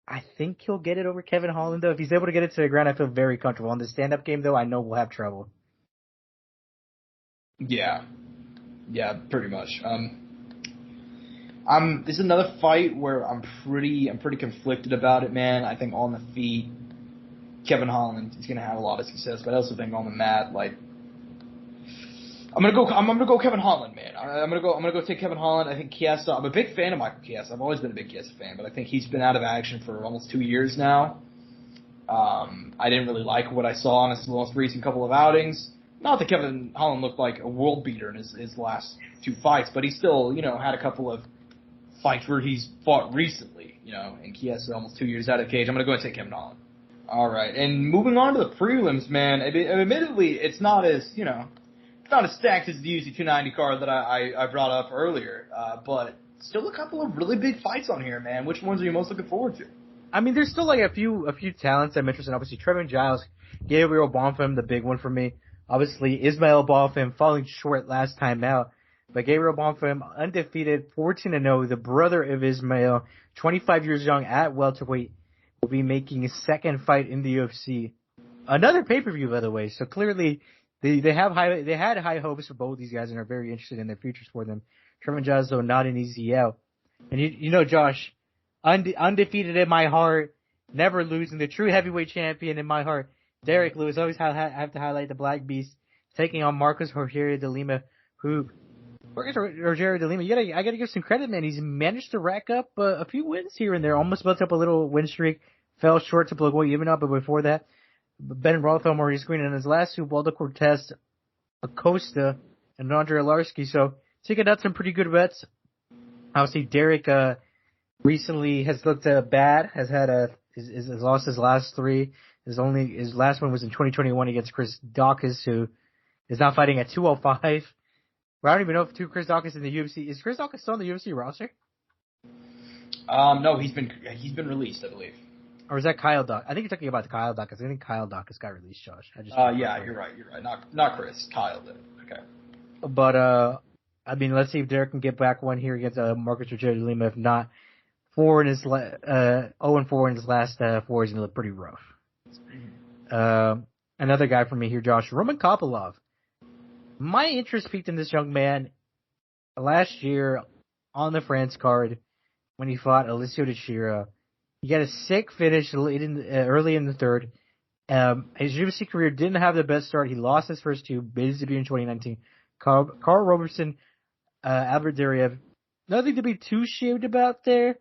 I think he'll get it over Kevin Holland, though. If he's able to get it to the ground, I feel very comfortable. On the stand-up game, though, I know we'll have trouble. Yeah, pretty much. This is another fight where I'm pretty conflicted about it, man. I think on the feet, Kevin Holland is gonna have a lot of success, but I also think on the mat, like, I'm gonna go Kevin Holland, man. I'm gonna go take Kevin Holland. I think Chiesa. I'm a big fan of Michael Chiesa. I've always been a big Chiesa fan, but I think he's been out of action for almost 2 years now. I didn't really like what I saw in his most recent couple of outings. Not that Kevin Holland looked like a world beater in his last 2 fights, but he still, had a couple of fights where he's fought recently, and Chiesa almost 2 years out of the cage. I'm going to go and take Kevin Holland. All right, and moving on to the prelims, man, admittedly, it's not as not as stacked as the UFC 290 card that I brought up earlier, but still a couple of really big fights on here, man. Which ones are you most looking forward to? I mean, there's still like a few talents I'm interested in. Obviously, Trevin Giles, Gabriel Bonfim, the big one for me. Obviously, Ismail Bonfim falling short last time out. But Gabriel Bonfim, undefeated, 14-0, the brother of Ismail, 25 years young at welterweight, will be making his second fight in the UFC. Another pay-per-view, by the way. So clearly, they had high hopes for both these guys and are very interested in their futures for them. Trevin Giles, though, not an easy out. And you know, Josh, undefeated in my heart, never losing, the true heavyweight champion in my heart. Derek Lewis, always have to highlight the Black Beast, taking on Marcos Rogerio de Lima, Rogerio de Lima, I gotta give some credit, man. He's managed to rack up a few wins here and there, almost built up a little win streak, fell short to Blagoy Ivanov, but before that, Ben Rothel, Maurice Green, and his last two, Waldo Cortez, Acosta, and Andre Arlovski. So, taking out some pretty good bets. Obviously, Derek, recently has looked bad, has lost his last three. His last one was in 2021 against Chris Dawkins, who is now fighting at 205. Well, I don't even know if Chris Dawkins in the UFC. Is Chris Dawkins still on the UFC roster? No, he's been released, I believe. Or is that Kyle Dawkins? I think you're talking about Kyle Dawkins. I think Kyle Dawkins got released, Josh. Yeah, you're right. Not Chris. Kyle did. Okay. But, I mean, let's see if Derek can get back one here against Marcos Rogerio de Lima. If not, 0-4 in his last 4 is going to look pretty rough. Another guy for me here, Josh, Roman Kopylov. My interest peaked in this young man last year on the France card when he fought Alessio Teixeira. He got a sick finish early in the third. His UFC career didn't have the best start. He lost his first two, made his debut in 2019. Carl Roberson, Albert Dariev. Nothing to be too shamed about there,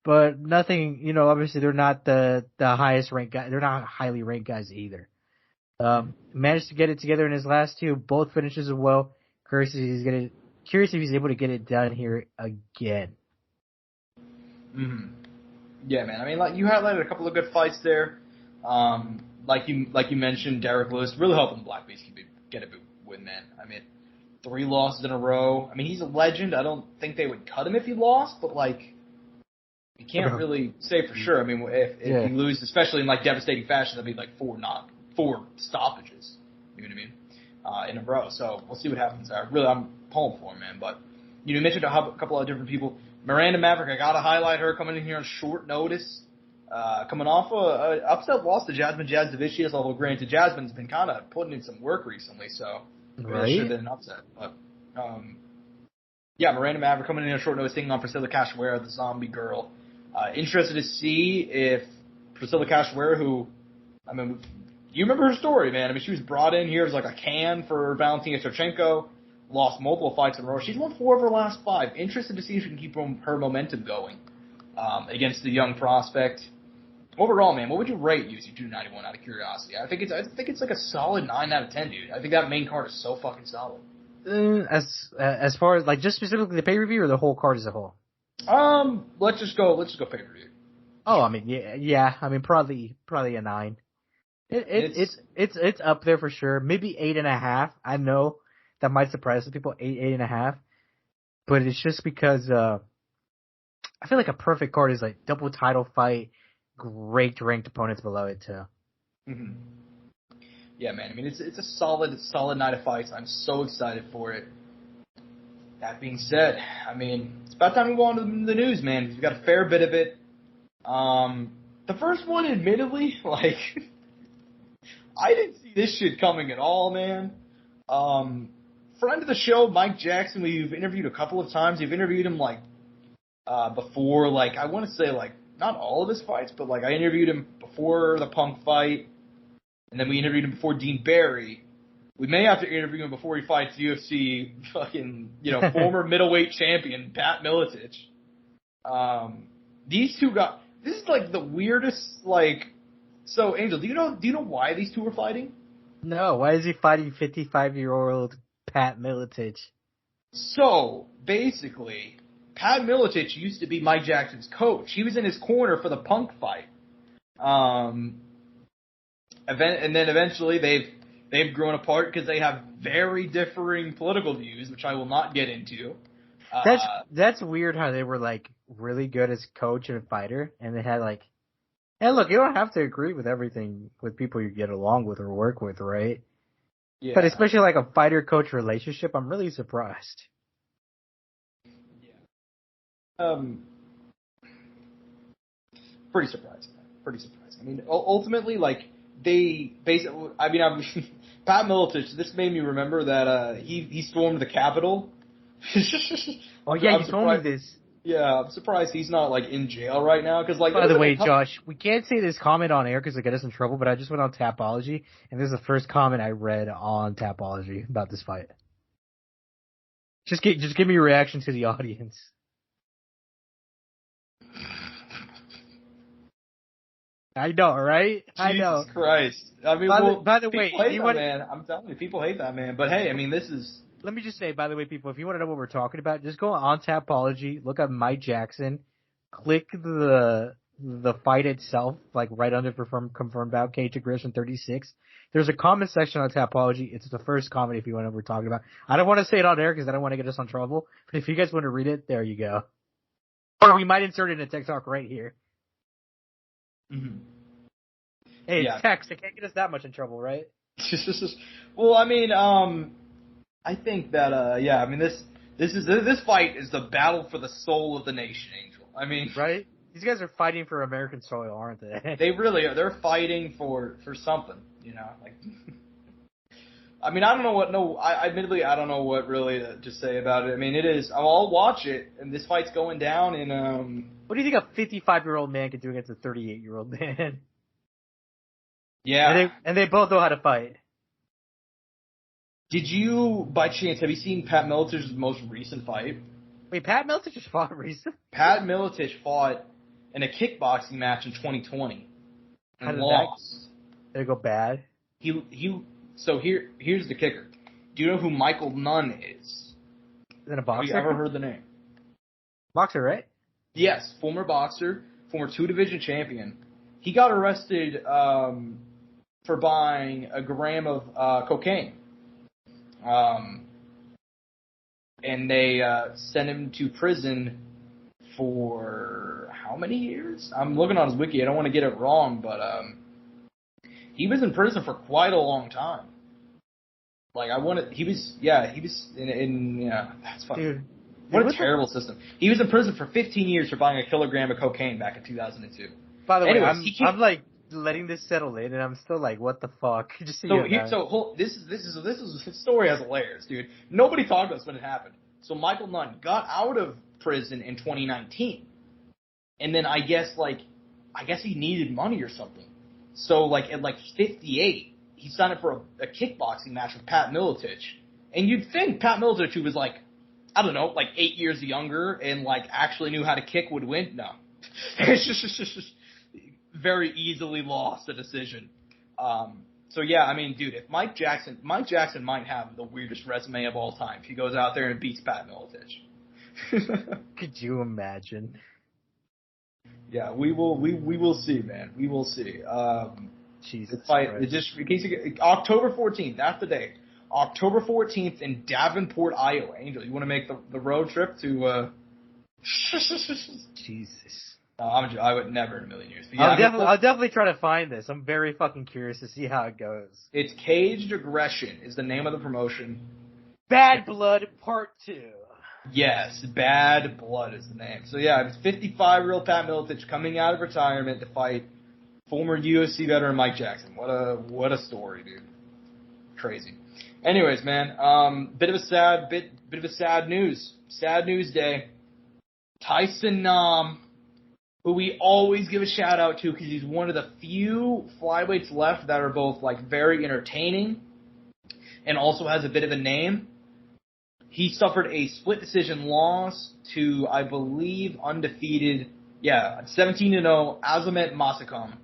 but nothing, you know, obviously they're not the highest ranked guys. They're not highly ranked guys either. Managed to get it together in his last two, both finishes as well. Curious if he's able to get it done here again. Mm-hmm. Yeah, man. I mean, like you highlighted a couple of good fights there. Like you mentioned, Derek Lewis really helping Black Beast get a win, man. I mean, 3 losses in a row. I mean, he's a legend. I don't think they would cut him if he lost, but like, you can't really say for sure. I mean, if he loses, especially in like devastating fashion, that'd be like 4 stoppages. You know what I mean? In a row. So we'll see what happens there. I'm pulling for him, man. But you mentioned a couple of different people. Miranda Maverick, I gotta highlight her coming in here on short notice. Coming off a upset loss to Jasmine Jasdovicius, although granted Jasmine's been kind of putting in some work recently, so it should have been an upset. But Miranda Maverick coming in on short notice, taking on Priscilla Cachoeira, the zombie girl. Interested to see if Priscilla Cachoeira, who, I mean, you remember her story, man. I mean, she was brought in here as like a can for Valentina Shevchenko, lost multiple fights in a row. She's won 4 of her last 5. Interested to see if she can keep her momentum going against the young prospect. Overall, man, what would you rate UFC 291 out of curiosity? I think it's like a solid 9 out of 10, dude. I think that main card is so fucking solid. As far as like just specifically the pay-per-view or the whole card as a whole? Let's just go pay-per-view. Oh, I mean, yeah. I mean, probably a 9. It's up there for sure. Maybe 8.5. I know that might surprise some people. 8.5. But it's just because I feel like a perfect card is like double title fight, great ranked opponents below it too. Mm-hmm. Yeah, man. I mean, it's a solid night of fights. I'm so excited for it. That being said, I mean, it's about time we go on to the news, man. We've got a fair bit of it. The first one, admittedly, like, I didn't see this shit coming at all, man. Friend of the show, Mike Jackson, we've interviewed a couple of times. We've interviewed him, like, before, like, I want to say, like, not all of his fights, but, like, I interviewed him before the Punk fight, and then we interviewed him before Dean Barry. We may have to interview him before he fights UFC fucking, former middleweight champion, Pat Miletich. These two this is, like, the weirdest, like, so, Angel, do you know why these two are fighting? No, why is he fighting 55-year-old Pat Miletich? So, basically, Pat Miletich used to be Mike Jackson's coach. He was in his corner for the Punk fight. And then eventually they've They've grown apart because they have very differing political views, which I will not get into. That's weird how they were like really good as coach and fighter, and they had like, and look, you don't have to agree with everything with people you get along with or work with, right? Yeah. But especially like a fighter-coach relationship, I'm really surprised. Yeah. Pretty surprising. I mean, ultimately, like, they basically, I mean, Pat Miletich, this made me remember that he stormed the Capitol. Oh yeah, you told me this. Yeah, I'm surprised he's not like in jail right now. Because like, By the way, Josh, we can't say this comment on air because it'll get us in trouble. But I just went on Tapology, and this is the first comment I read on Tapology about this fight. Just give me your reaction to the audience. I know, right? I know. Jesus Christ. I mean, by the way, people hate that man. I'm telling you, people hate that man. But hey, I mean, this is. Let me just say, by the way, people, if you want to know what we're talking about, just go on Tapology, look up Mike Jackson, click the fight itself, like right under confirmed bout, Cage Aggression 36. There's a comment section on Tapology. It's the first comment if you want to know what we're talking about. I don't want to say it on air because I don't want to get us in trouble. But if you guys want to read it, there you go. Or we might insert it in a TikTok right here. Mm-hmm. Hey, it's text. It can't get us that much in trouble, right? Well, I mean, I think that, I mean, this fight is the battle for the soul of the nation, Angel. I mean, right? These guys are fighting for American soil, aren't they? They really are. They're fighting for something, you know. Like, I mean, I don't know what. No, admittedly, I don't know what really to say about it. I mean, it is. I'll watch it, and this fight's going down. And what do you think a 55-year-old man can do against a 38-year-old man? Yeah, and they both know how to fight. Did you, by chance, have you seen Pat Miletich's most recent fight? Wait, Pat Miletich just fought recently? Pat Miletich fought in a kickboxing match in 2020 and lost. Did it go bad? So here's the kicker. Do you know who Michael Nunn is? Is it a boxer? Have you ever heard the name? Boxer, right? Yes, former boxer, former 2-division champion. He got arrested for buying a gram of cocaine. And they sent him to prison for how many years? I'm looking on his wiki. I don't want to get it wrong, but he was in prison for quite a long time. Like he was in that's fucking. Dude, what a terrible system. He was in prison for 15 years for buying a kilogram of cocaine back in 2002. By the way, I'm like letting this settle in, and I'm still like, what the fuck? Just this story has layers, dude. Nobody talked about this when it happened. So Michael Nunn got out of prison in 2019, and then I guess he needed money or something. So at 58, he signed up for a kickboxing match with Pat Miletich, and you'd think Pat Miletich, who was 8 years younger and actually knew how to kick, would win. No, it's just very easily lost the decision. So yeah, I mean, dude, if Mike Jackson might have the weirdest resume of all time if he goes out there and beats Pat Miletich. Could you imagine? Yeah, we will see, man. We will see. Jesus fight, Christ. just in case October 14th, that's the date. October 14th in Davenport, Iowa. Angel, you want to make the road trip to? Jesus. I would never in a million years. But yeah, I'll definitely try to find this. I'm very fucking curious to see how it goes. It's Caged Aggression is the name of the promotion. Bad Blood Part 2. Yes, Bad Blood is the name. So yeah, it's 55-year-old Pat Miletich coming out of retirement to fight former UFC veteran Mike Jackson. What a story, dude. Crazy. Anyways, man, bit of a sad news. Sad news day. Tyson Nam, who we always give a shout out to because he's one of the few flyweights left that are both very entertaining and also has a bit of a name. He suffered a split decision loss to, I believe, undefeated, 17-0 Azamet Masakam.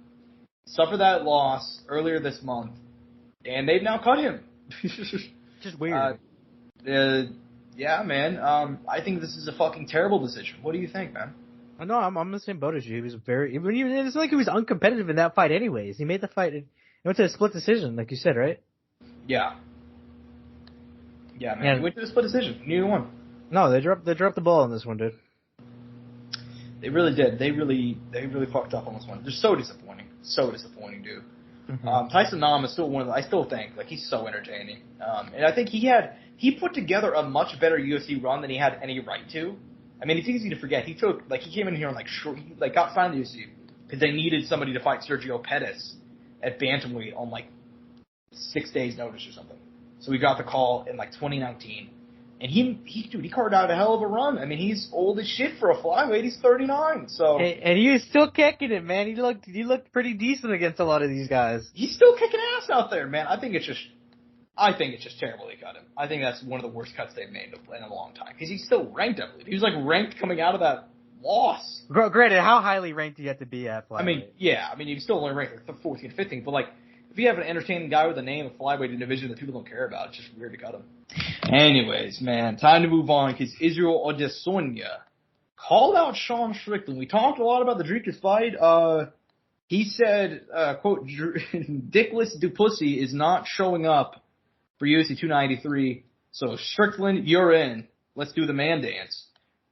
Suffered that loss earlier this month, and they've now cut him. Just weird. Yeah, man. I think this is a fucking terrible decision. What do you think, man? No, I'm on the same boat as you. He was it's like he was uncompetitive in that fight anyways. He made the fight, it went to a split decision, like you said, right? Yeah. Yeah, man. He went to the split decision. Neither one. No, they dropped the ball on this one, dude. They really did. They really fucked up on this one. They're so disappointing. So disappointing, dude. Mm-hmm. Tyson Nam is still one of the, I still think, like, he's so entertaining. And I think he put together a much better UFC run than he had any right to. I mean, it's easy to forget. He came in here and, he got signed to the UFC because they needed somebody to fight Sergio Pettis at bantamweight on, 6 days' notice or something. So we got the call in, 2019. And he carved out a hell of a run. I mean, he's old as shit for a flyweight. He's 39, so. And he was still kicking it, man. He looked pretty decent against a lot of these guys. He's still kicking ass out there, man. I think it's just terrible they cut him. I think that's one of the worst cuts they've made in a long time. Because he's still ranked, I believe. He was, ranked coming out of that loss. Granted, how highly ranked do you have to be at flyweight? I mean, yeah. I mean, you still only ranked 14th, 15th. But, if you have an entertaining guy with a name of flyweight in a division that people don't care about, it's just weird to cut him. Anyways, man, time to move on because Israel Adesanya called out Sean Strickland. We talked a lot about the Dricus fight. He said, quote, Dickless Dupussy is not showing up for UFC 293, so Strickland, you're in. Let's do the man dance.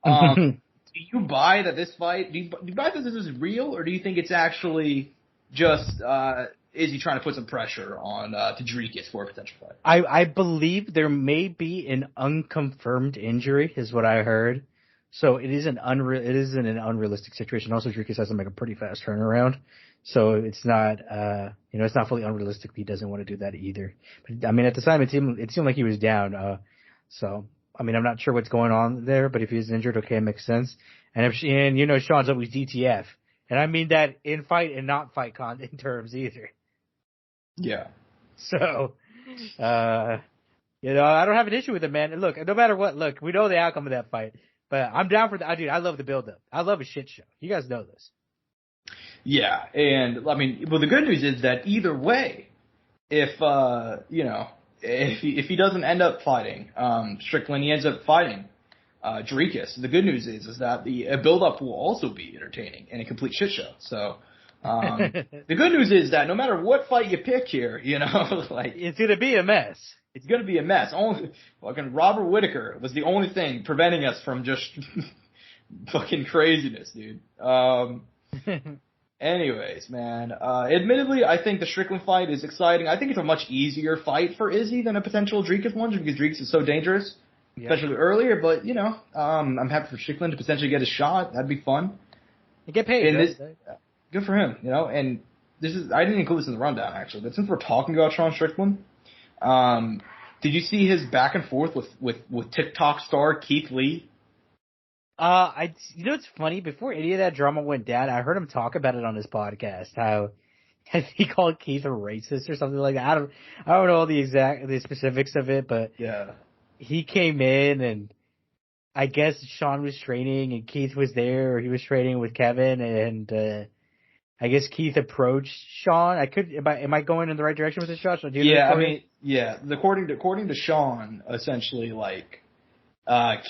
Do you buy that this fight, do you buy that this is real, or do you think it's actually just, is he trying to put some pressure on Tadrikis for a potential fight? I believe there may be an unconfirmed injury, is what I heard. So it isn't an unrealistic situation. Also, Tadrikis has to make a pretty fast turnaround, so it's not it's not fully unrealistic. He doesn't want to do that either. But I mean, at the time, it seemed like he was down. So I mean, I'm not sure what's going on there, but if he's injured, okay, it makes sense. And Sean's always DTF, and I mean that in fight and not fight in terms either. Yeah. So, I don't have an issue with it, man. Look, no matter what, we know the outcome of that fight, but I'm down for dude, I love the build-up. I love a shit show. You guys know this. Yeah, and, I mean, well, the good news is that either way, if he doesn't end up fighting, Strickland, he ends up fighting, Dricus, the good news is that the build-up will also be entertaining and a complete shit show, so. The good news is that no matter what fight you pick here, it's gonna be a mess. It's gonna be a mess. Only fucking Robert Whittaker was the only thing preventing us from just fucking craziness, dude. Anyways, man. Admittedly, I think the Strickland fight is exciting. I think it's a much easier fight for Izzy than a potential Dricus one, because Dricus is so dangerous, especially earlier. But I'm happy for Strickland to potentially get a shot. That'd be fun. You get paid. Good for him, and I didn't include this in the rundown, actually, but since we're talking about Sean Strickland, did you see his back and forth with TikTok star Keith Lee? It's funny, before any of that drama went down, I heard him talk about it on his podcast, how he called Keith a racist or something like that. I don't know all the specifics of it, but yeah, he came in and I guess Sean was training and Keith was there, or he was training with Kevin, and I guess Keith approached Sean. Am I going in the right direction with this, Josh? According to Sean, essentially,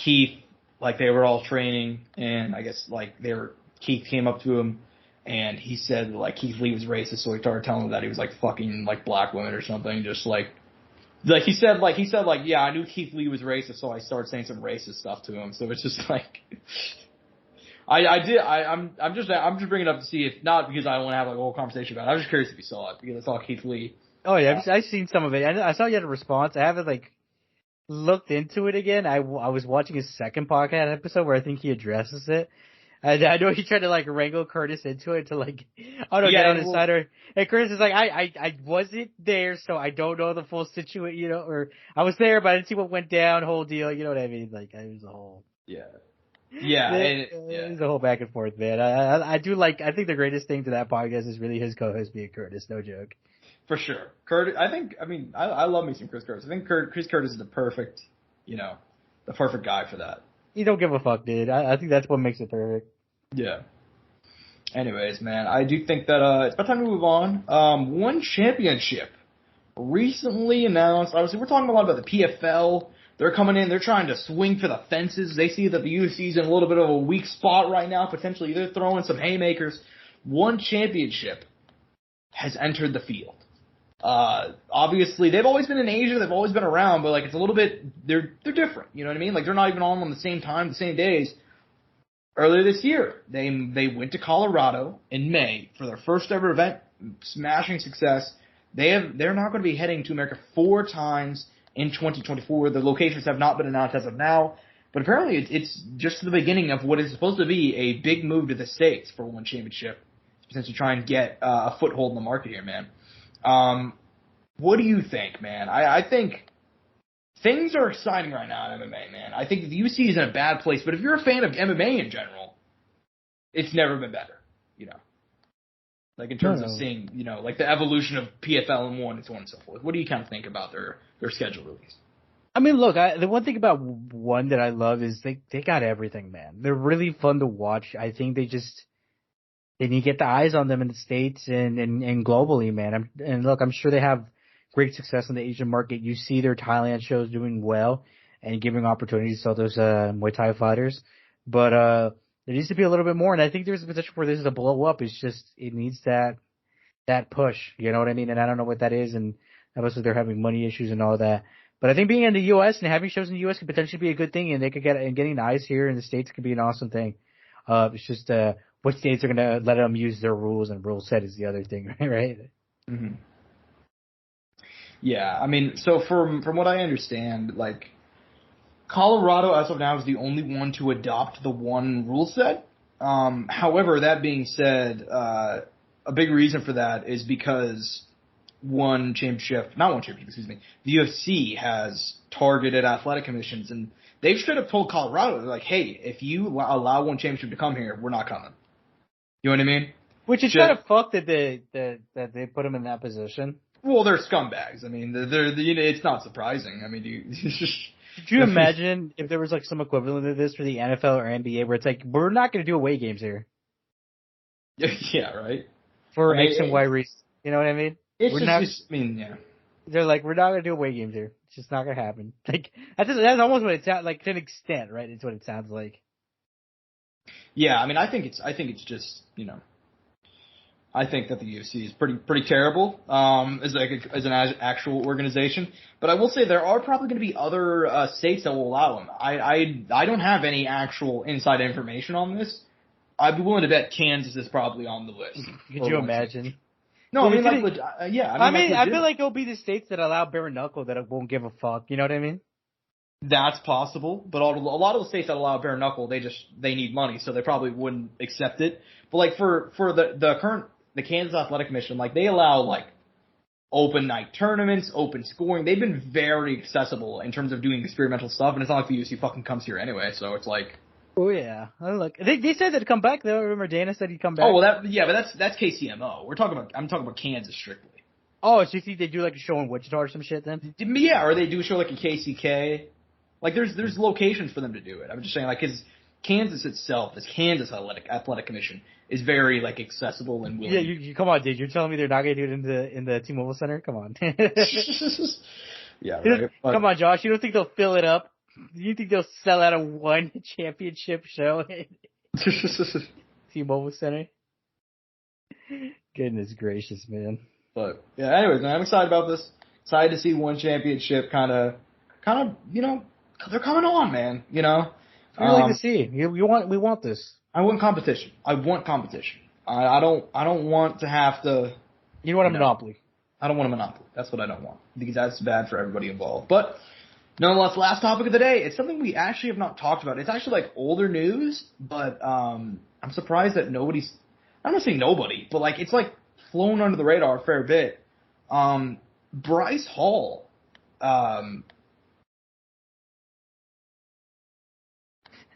Keith, they were all training, and I guess, Keith came up to him, and he said, Keith Lee was racist, so he started telling him that he was, fucking, black women or something, just, he said, yeah, I knew Keith Lee was racist, so I started saying some racist stuff to him, so it's just, I'm just bringing it up to see if, not because I want to have a whole conversation about it. I was just curious if you saw it, because I saw Keith Lee. Oh yeah, I've seen some of it. I saw you had a response. I haven't looked into it again. I was watching his second podcast episode where I think he addresses it. And I know he tried to wrangle Curtis into it to get on his side. And Curtis is I wasn't there, so I don't know the full situation, or I was there, but I didn't see what went down, whole deal, you know what I mean? It was a whole. Yeah. Yeah, it's a whole back and forth, man. I think the greatest thing to that podcast is really his co-host being Curtis, no joke. For sure. Curtis, I love me some Chris Curtis. I think Chris Curtis is the perfect guy for that. You don't give a fuck, dude. I think that's what makes it perfect. Yeah. Anyways, man, I do think that, it's about time to move on. One championship recently announced. Obviously, we're talking a lot about the PFL. They're coming in, they're trying to swing for the fences. They see that the UFC's in a little bit of a weak spot right now, potentially. They're throwing some haymakers. One championship has entered the field. Obviously, they've always been in Asia. They've always been around, but like it's a little bit they're different. You know what I mean? Like they're not even all on the same time, the same days. Earlier this year, they went to Colorado in May for their first ever event, smashing success. They're now going to be heading to America 4 times in 2024. The locations have not been announced as of now, but apparently it's just the beginning of what is supposed to be a big move to the States for one championship, since you try and get a foothold in the market here, man. What do you think, man? I think things are exciting right now in MMA, man. I think the UFC is in a bad place, but if you're a fan of MMA in general, it's never been better, you know. Like in terms of seeing, you know, like the evolution of PFL and one and so on and so forth. What do you kind of think about their schedule release? I mean, look, the one thing about one that I love is they got everything, man. They're really fun to watch. I think they need to get the eyes on them in the States and globally, man. And look, I'm sure they have great success in the Asian market. You see their Thailand shows doing well and giving opportunities to those Muay Thai fighters. But there needs to be a little bit more, and I think there's a potential for this to blow up. It's just it needs that push, you know what I mean? And I don't know what that is, and obviously they're having money issues and all that. But I think being in the U.S. and having shows in the U.S. could potentially be a good thing, and they could getting eyes here in the States could be an awesome thing. It's just what states are going to let them use their rules, and rule set is the other thing, right? Mm-hmm. Yeah, I mean, so from what I understand, like, Colorado, as of now, is the only one to adopt the one rule set. However, that being said, a big reason for that is because the UFC has targeted athletic commissions, and they've straight up told Colorado, they're like, hey, if you allow one championship to come here, we're not coming. You know what I mean? Which is kind of fucked that they put them in that position. Well, they're scumbags. I mean, it's not surprising. I mean, could you imagine if there was like some equivalent of this for the NFL or NBA, where it's like, we're not going to do away games here. Yeah, right. For X and Y reasons. You know what I mean? Yeah. They're like, we're not going to do away games here. It's just not going to happen. Like, that's almost what it sounds like, to an extent, right? It's what it sounds like. Yeah, I mean, I think it's just, you know, I think that the UFC is pretty terrible as an actual organization. But I will say there are probably going to be other states that will allow them. I don't have any actual inside information on this. I'd be willing to bet Kansas is probably on the list. Could you imagine? No, I mean, yeah. I feel like it'll be the states that allow bare knuckle that won't give a fuck. You know what I mean? That's possible, but a lot of the states that allow bare knuckle, they need money, so they probably wouldn't accept it. But like for the Kansas Athletic Commission, like they allow like open night tournaments, open scoring. They've been very accessible in terms of doing experimental stuff, and it's not like the UFC fucking comes here anyway, so it's like. Oh yeah, look, they said they'd come back though. Remember Dana said he'd come back. Oh well, but that's KCMO. I'm talking about Kansas strictly. Oh, so you think they do like a show in Wichita or some shit then? Yeah, or they do a show like a KCK. Like there's locations for them to do it. I'm just saying, like, because Kansas itself, this Kansas Athletic Commission, is very like accessible and willing. Yeah, you come on, dude. You're telling me they're not gonna do it in the T-Mobile Center? Come on. Yeah, right. Come on, Josh. You don't think they'll fill it up? You think they'll sell out a one championship show at T-Mobile Center? Goodness gracious, man. But yeah, anyways, man, I'm excited about this. Excited to see one championship kind of, you know, they're coming on, man. You know, we like to see. We want this. I want competition. I don't want to have to. You don't want a monopoly. I don't want a monopoly. That's what I don't want, because that's bad for everybody involved. But nonetheless, last topic of the day. It's something we actually have not talked about. It's actually like older news, but I'm surprised that nobody's. I'm not saying nobody, but like it's like flown under the radar a fair bit. Bryce Hall.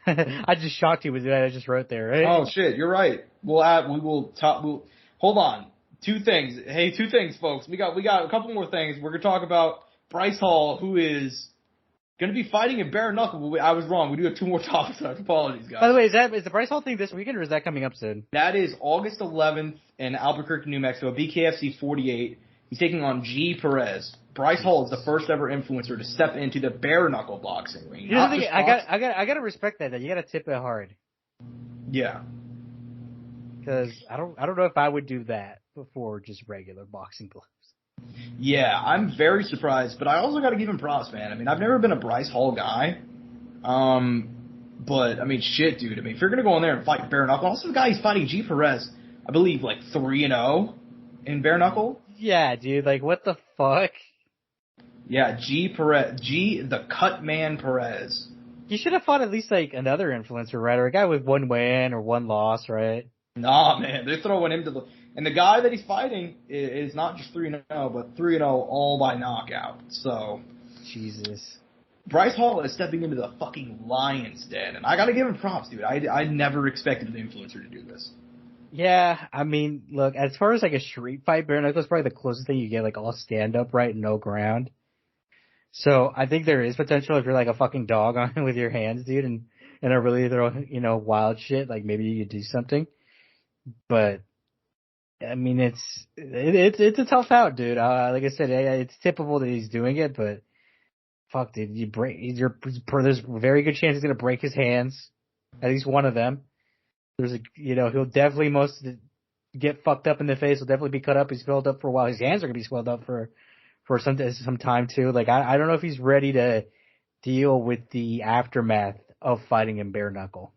I just shocked you with what I just wrote there, right? Oh shit, you're right. We'll hold on. Two things, folks. We got a couple more things. We're gonna talk about Bryce Hall, who is gonna be fighting in bare knuckle. I was wrong. We do have two more topics. Apologies, guys. By the way, is the Bryce Hall thing this weekend, or is that coming up soon? That is August 11th in Albuquerque, New Mexico. BKFC 48. He's taking on G. Perez. Bryce Hall is the first ever influencer to step into the bare knuckle boxing ring. I gotta respect that. You gotta tip it hard. Yeah. Because I don't know if I would do that before just regular boxing gloves. Yeah, I'm very surprised, but I also got to give him props, man. I mean, I've never been a Bryce Hall guy, but I mean, shit, dude. I mean, if you're gonna go in there and fight bare knuckle, also the guy he's fighting, G Perez, I believe like 3-0 in bare knuckle. Yeah, dude. Like, what the fuck? Yeah, the Cut Man Perez. You should have fought at least like another influencer, right? Or a guy with one win or one loss, right? Nah, man, they're throwing him to the. And the guy that he's fighting is not just 3-0, but 3-0 all by knockout. So, Jesus. Bryce Hall is stepping into the fucking lion's den, and I gotta give him props, dude. I never expected an influencer to do this. Yeah, I mean, look, as far as like a street fight, bare knuckle is probably the closest thing you get, like all stand up, right? No ground. So I think there is potential if you're like a fucking dog on with your hands, dude, and I really throw, wild shit, like maybe you do something. But I mean, it's a tough out, dude. Like I said, it's typical that he's doing it, but fuck, dude, there's a very good chance he's gonna break his hands, at least one of them. There's he'll definitely get fucked up in the face. He'll definitely be cut up. He's swelled up for a while. His hands are gonna be swelled up for some time too. Like I don't know if he's ready to deal with the aftermath of fighting in bare knuckle.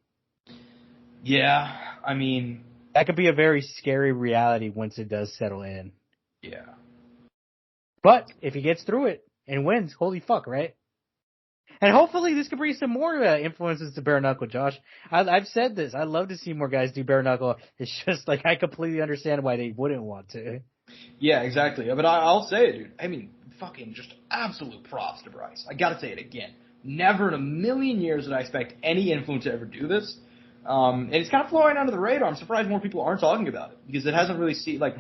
Yeah, I mean, that could be a very scary reality once it does settle in. Yeah. But if he gets through it and wins, holy fuck, right? And hopefully this could bring some more influences to bare knuckle, Josh. I've said this. I'd love to see more guys do bare knuckle. It's just like I completely understand why they wouldn't want to. Yeah, exactly. But I'll say it, dude. I mean, fucking just absolute props to Bryce. I gotta say it again. Never in a million years did I expect any influencer to ever do this. And it's kind of flying under the radar. I'm surprised more people aren't talking about it because it hasn't really seen like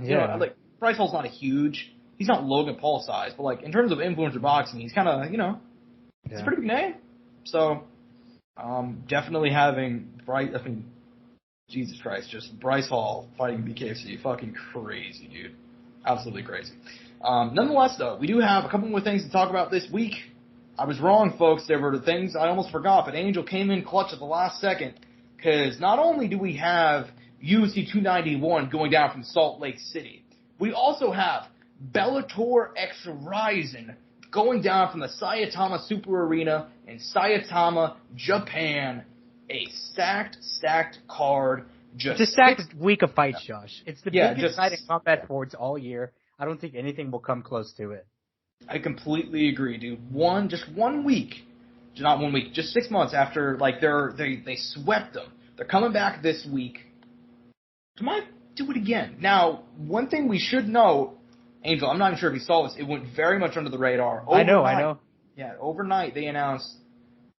Bryce Hall's not he's not Logan Paul size, but like in terms of influencer boxing, he's kind of it's a pretty big name. So definitely having Jesus Christ, just Bryce Hall fighting BKFC, fucking crazy, dude, absolutely crazy. Nonetheless, though, we do have a couple more things to talk about this week. I was wrong, folks. There were things I almost forgot, but Angel came in clutch at the last second. Because not only do we have UFC 291 going down from Salt Lake City, we also have Bellator X Rising going down from the Saitama Super Arena in Saitama, Japan. A stacked card. It's a stacked week of fights, Josh. It's the biggest night in combat sports all year. I don't think anything will come close to it. I completely agree, dude. Just 1 week. Not 1 week, just 6 months after, like, they swept them. They're coming back this week. They might do it again. Now, one thing we should know, Angel, I'm not even sure if you saw this, it went very much under the radar. I know. Yeah, overnight they announced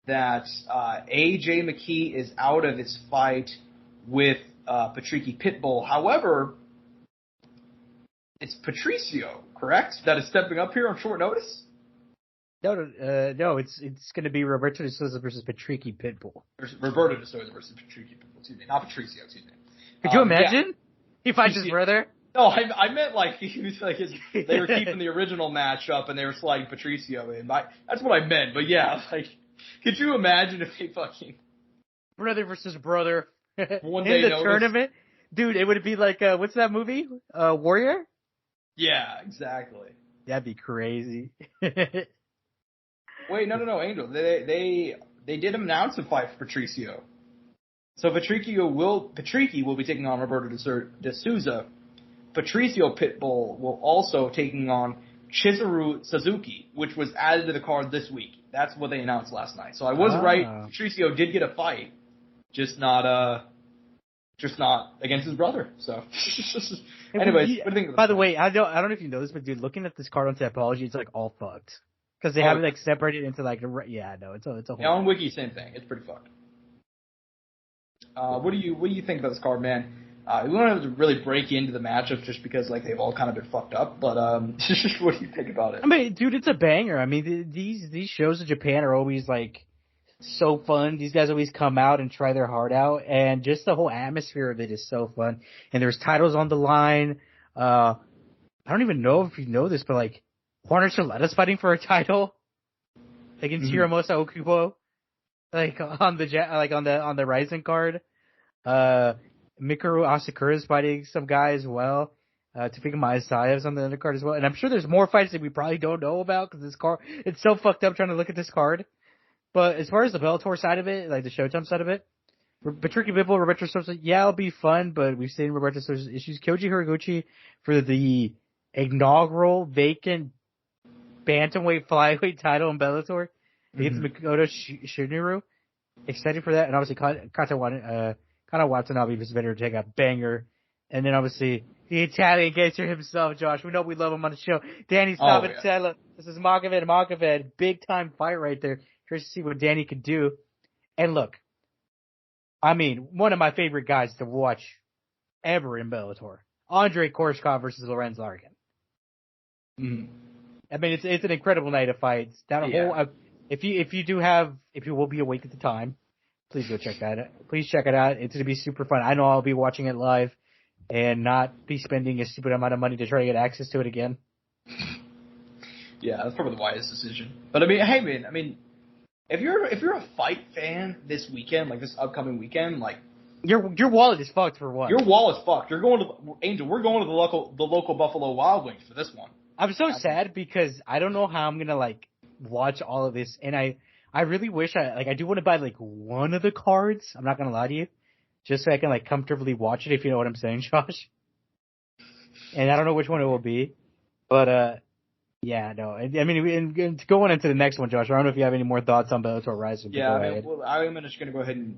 that AJ McKee is out of his fight with Patricky Pitbull. However, it's Patricio, correct? That is stepping up here on short notice? No, it's going to be Roberto de Souza versus Patricky Pitbull. Roberto de Souza versus Patricky Pitbull. Excuse me, not Patricio. Excuse me. Could you imagine? He fights his brother. No, I meant like he was like they were keeping the original match up and they were sliding Patricio in. That's what I meant. But yeah, like, could you imagine if they fucking brother versus brother one day in the tournament, dude? It would be like what's that movie? Warrior. Yeah, exactly. That'd be crazy. Wait, no, Angel. They did announce a fight for Patricio. So Patricky will be taking on Roberto de Souza. Patricio Pitbull will also taking on Chizuru Suzuki, which was added to the card this week. That's what they announced last night. So I was right. Patricio did get a fight, just not against his brother. So, anyways, what do you think? By the way, I don't know if you know this, but dude, looking at this card on Tapology, it's like all fucked because they have it like separated into like it's a whole. Yeah, on Wiki, same thing. It's pretty fucked. What do you think about this card, man? We don't have to really break into the matchups just because like they've all kind of been fucked up. But what do you think about it? I mean, dude, it's a banger. I mean, these shows in Japan are always like so fun. These guys always come out and try their heart out, and just the whole atmosphere of it is so fun. And there's titles on the line. I don't even know if you know this, but like Juan Archuleta's fighting for a title against Hiramosa Okubo, like on the Rising card. Mikuru Asakura is fighting some guy as well. Tafika Maesaiev's on the undercard as well. And I'm sure there's more fights that we probably don't know about because this card, it's so fucked up trying to look at this card. But as far as the Bellator side of it, like the Showtime side of it, Patricky Bivol, Roberto Sosa, yeah, it'll be fun, but we've seen Roberto Sosa's issues. Kyoji Horiguchi for the inaugural vacant bantamweight flyweight title in Bellator against Makoto Shinuru. Excited for that. And obviously, Kana Watanabe versus Vander Ortega, banger. And then obviously, the Italian gangster himself, Josh. We know we love him on the show. Danny Sabatella. Yeah. This is Magomed. Big time fight right there. Curious to see what Danny could do. And look, I mean, one of my favorite guys to watch ever in Bellator. Andre Korshkov versus Lorenz Larkin. I mean, it's an incredible night of fights. If you will be awake at the time, please go check that out. Please check it out. It's going to be super fun. I know I'll be watching it live and not be spending a stupid amount of money to try to get access to it again. Yeah, that's probably the wisest decision. But I mean, hey man, if you're a fight fan this weekend, like this upcoming weekend, like your wallet is fucked for what? Your wallet's fucked. You're going to Angel. We're going to the local Buffalo Wild Wings for this one. I'm so sad because I don't know how I'm gonna like watch all of this, and I really wish I do want to buy like one of the cards. I'm not gonna lie to you, just so I can like comfortably watch it, if you know what I'm saying, Josh. And I don't know which one it will be, but yeah, no. I mean, and going into the next one, Josh, I don't know if you have any more thoughts on Bellator Rising. Yeah, I'm just gonna go ahead and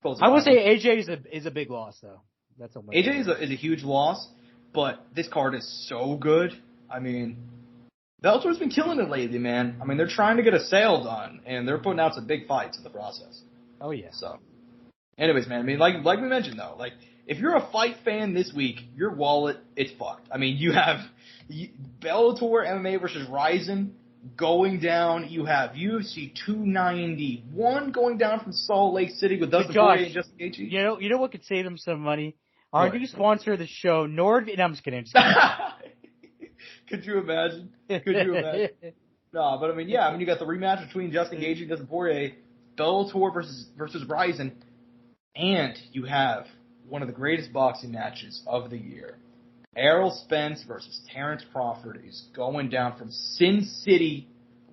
close it. I would say AJ is a big loss though. That's AJ is a huge loss, but this card is so good. I mean, Bellator's been killing it lately, man. I mean, they're trying to get a sale done, and they're putting out some big fights in the process. Oh, yeah. So, anyways, man, I mean, like we mentioned, though, like, if you're a fight fan this week, your wallet, it's fucked. I mean, you have Bellator MMA versus Ryzen going down. You have UFC 291 going down from Salt Lake City with Dustin Poirier and Justin Gaethje. You know what could save them some money? Our new sponsor of the show, No, I'm just kidding. Could you imagine? No, but I mean, you got the rematch between Justin Gaethje and Dustin Poirier, Bellator versus Ryzen, and you have one of the greatest boxing matches of the year. Errol Spence versus Terence Crawford is going down from Sin City,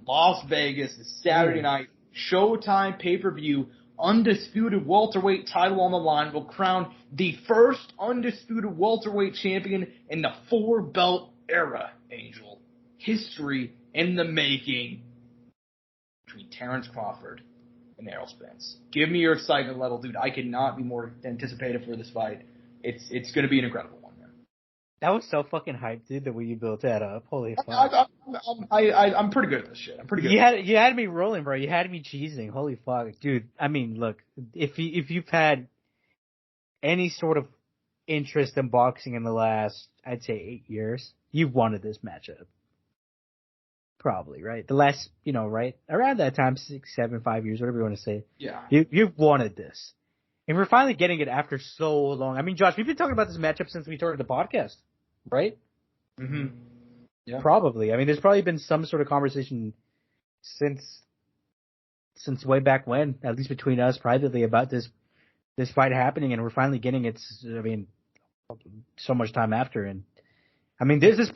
Las Vegas, this Saturday night. Showtime pay-per-view, undisputed welterweight title on the line, will crown the first undisputed welterweight champion in the 4-belt era, Angel. History in the making between Terence Crawford and Errol Spence. Give me your excitement level, dude. I could not be more anticipated for this fight. It's going to be an incredible one, man. That was so fucking hyped, dude, the way you built that up. Holy fuck. I'm pretty good at this shit. I'm pretty good. You had me rolling, bro. You had me cheesing. Holy fuck. Dude, I mean, look, if you've had any sort of interest in boxing in the last, I'd say 8 years, you've wanted this matchup. Probably, right? The last, right? Around that time, 6, 7, 5 years, whatever you want to say. Yeah. You've wanted this. And we're finally getting it after so long. I mean, Josh, we've been talking about this matchup since we started the podcast, right? Mm-hmm. Yeah. Probably. I mean, there's probably been some sort of conversation since way back when, at least between us privately, about this fight happening, and we're finally getting it. I mean, so much time after, and I mean, this is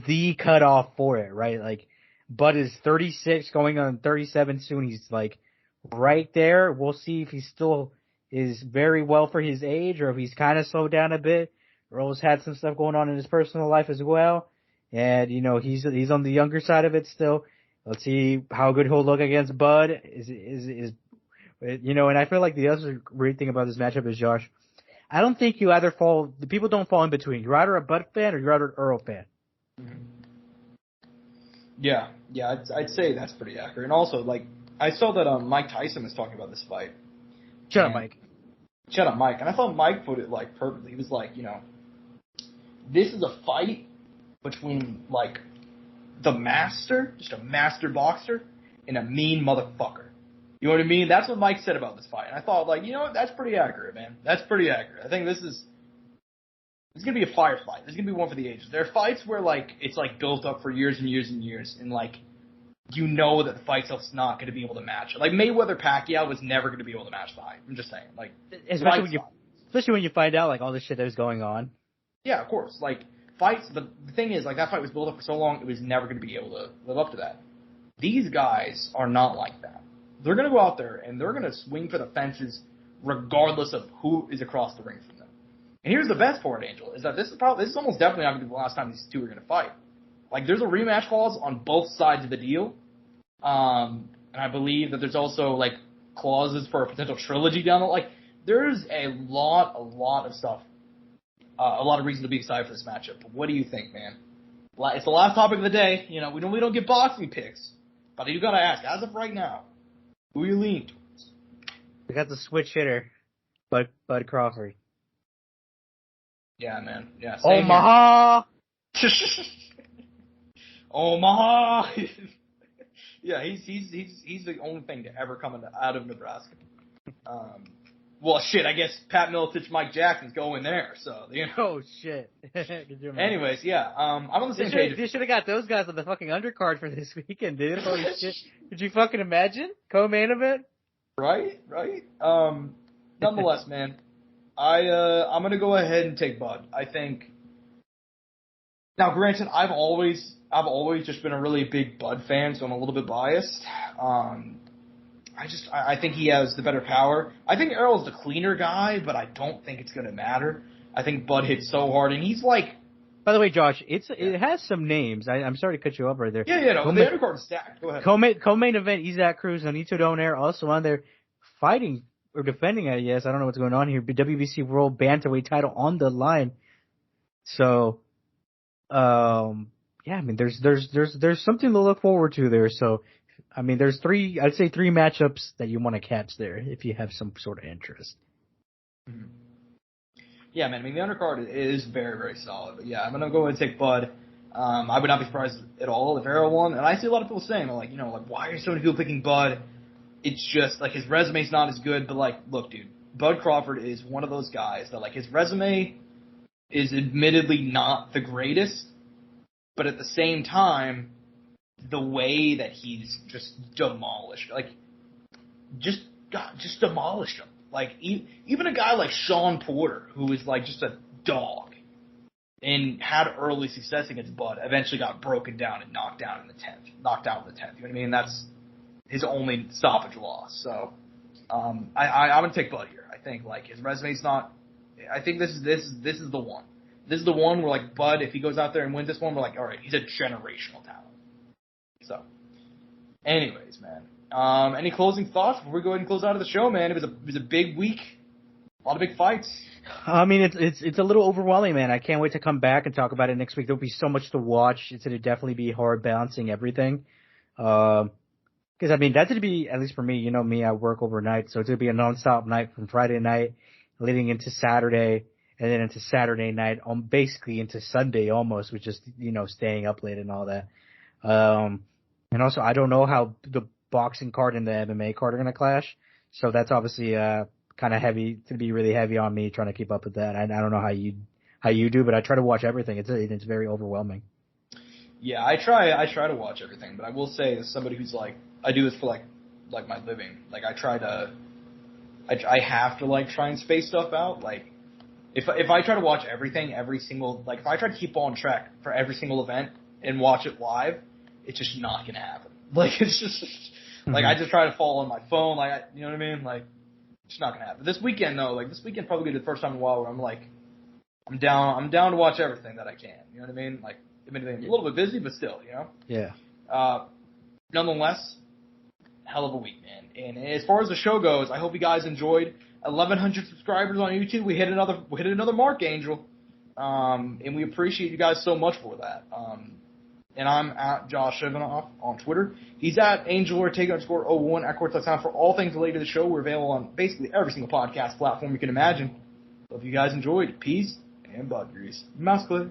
the cutoff for it, right? Like, Bud is 36, going on 37 soon. He's like right there. We'll see if he still is very well for his age, or if he's kind of slowed down a bit. Errol's had some stuff going on in his personal life as well, and he's on the younger side of it still. Let's see how good he'll look against Bud. And I feel like the other great thing about this matchup is, Josh, I don't think the people don't fall in between. You're either a Bud fan or you're either an Earl fan. Yeah, I'd say that's pretty accurate. And also, like, I saw that Mike Tyson was talking about this fight. Shut up, Mike. And I thought Mike put it, like, perfectly. He was like, this is a fight between, like, the master, just a master boxer, and a mean motherfucker. You know what I mean? That's what Mike said about this fight. And I thought, like, you know what? That's pretty accurate, man. That's pretty accurate. I think it's going to be a fire fight. This is going to be one for the ages. There are fights where, like, it's, like, built up for years and years and years. And, like, that the fight itself's not going to be able to match it. Like, Mayweather-Pacquiao was never going to be able to match the fight. I'm just saying. Like, especially when you find out, like, all this shit that was going on. Yeah, of course. Like, fights, but the thing is, like, that fight was built up for so long, it was never going to be able to live up to that. These guys are not like that. They're going to go out there and they're going to swing for the fences regardless of who is across the ring from them. And here's the best part, Angel, is that this is almost definitely not going to be the last time these two are going to fight. Like, there's a rematch clause on both sides of the deal. And I believe that there's also, like, clauses for a potential trilogy down the line. Like, there's a lot of stuff. A lot of reason to be excited for this matchup. But what do you think, man? It's the last topic of the day. You know, we normally don't get boxing picks. But you got to ask, as of right now, who are you leaning towards? We got the switch hitter, Bud Crawford. Yeah, man. Yeah. Omaha! Omaha! Yeah, he's the only thing to ever come out of Nebraska. Well, shit, I guess Pat Miletich, Mike Jackson's going there, so, you know. Oh, shit. Anyways, yeah, I'm on the same page. They should have got those guys on the fucking undercard for this weekend, dude. Holy shit. Could you fucking imagine? Co-main event? Right. Nonetheless, man, I'm gonna go ahead and take Bud. I think. Now, granted, I've always just been a really big Bud fan, so I'm a little bit biased. I think he has the better power. I think Errol's the cleaner guy, but I don't think it's gonna matter. I think Bud hits so hard, and he's like. By the way, Josh, it has some names. I'm sorry to cut you off right there. Yeah, no, the undercard is stacked. Go ahead. Co-main event, Isaac Cruz and Ito Donaire also on there fighting or defending, I guess. I don't know what's going on here. WBC World Bantamweight title on the line. So, yeah, I mean, there's something to look forward to there. So, I mean, there's three matchups that you want to catch there if you have some sort of interest. Mm-hmm. Yeah, man. I mean, the undercard is very, very solid. But yeah, I'm gonna go ahead and take Bud. I would not be surprised at all if Errol won. And I see a lot of people saying, like, why are so many people picking Bud? It's just like his resume's not as good. But like, look, dude, Bud Crawford is one of those guys that, like, his resume is admittedly not the greatest, but at the same time, the way that he's just demolished, like, just demolished him. Like, even a guy like Sean Porter, who is, like, just a dog, and had early success against Bud, eventually got broken down and knocked out in the 10th. You know what I mean? That's his only stoppage loss. So, I'm going to take Bud here. I think, like, his resume's not, I think this is the one. This is the one where, like, Bud, if he goes out there and wins this one, we're like, all right, he's a generational talent. So, anyways, man. Any closing thoughts before we go ahead and close out of the show, man? It was a big week. A lot of big fights. I mean, it's a little overwhelming, man. I can't wait to come back and talk about it next week. There'll be so much to watch. It's going to definitely be hard balancing everything. Because, I mean, that's going to be, at least for me, you know me, I work overnight, so it's going to be a nonstop night from Friday night leading into Saturday, and then into Saturday night, basically into Sunday almost, with just, staying up late and all that. And also, I don't know how the boxing card and the MMA card are going to clash. So that's obviously kind of heavy, to be really heavy on me trying to keep up with that. I don't know how you do, but I try to watch everything. It's very overwhelming. Yeah, I try to watch everything, but I will say, as somebody who's like, I do this for like my living. Like, I have to, like, try and space stuff out. Like, if I try to watch everything, if I try to keep on track for every single event and watch it live, it's just not gonna happen. Like, it's just like, I just try to follow on my phone, like, you know what I mean? Like, it's not gonna happen. This weekend though, like, this weekend probably be the first time in a while where I'm like, I'm down to watch everything that I can. You know what I mean? Like, I've been a little bit busy, but still, you know? Yeah. Nonetheless, hell of a week, man. And as far as the show goes, I hope you guys enjoyed. 1,100 subscribers on YouTube. We hit another mark, Angel. And we appreciate you guys so much for that. And I'm at Josh Evanoff on Twitter. He's at Angel Ortega _01 at Courtside Soundoff. For all things related to the show, we're available on basically every single podcast platform you can imagine. So if you guys enjoyed, peace and bud grease. Mouse click.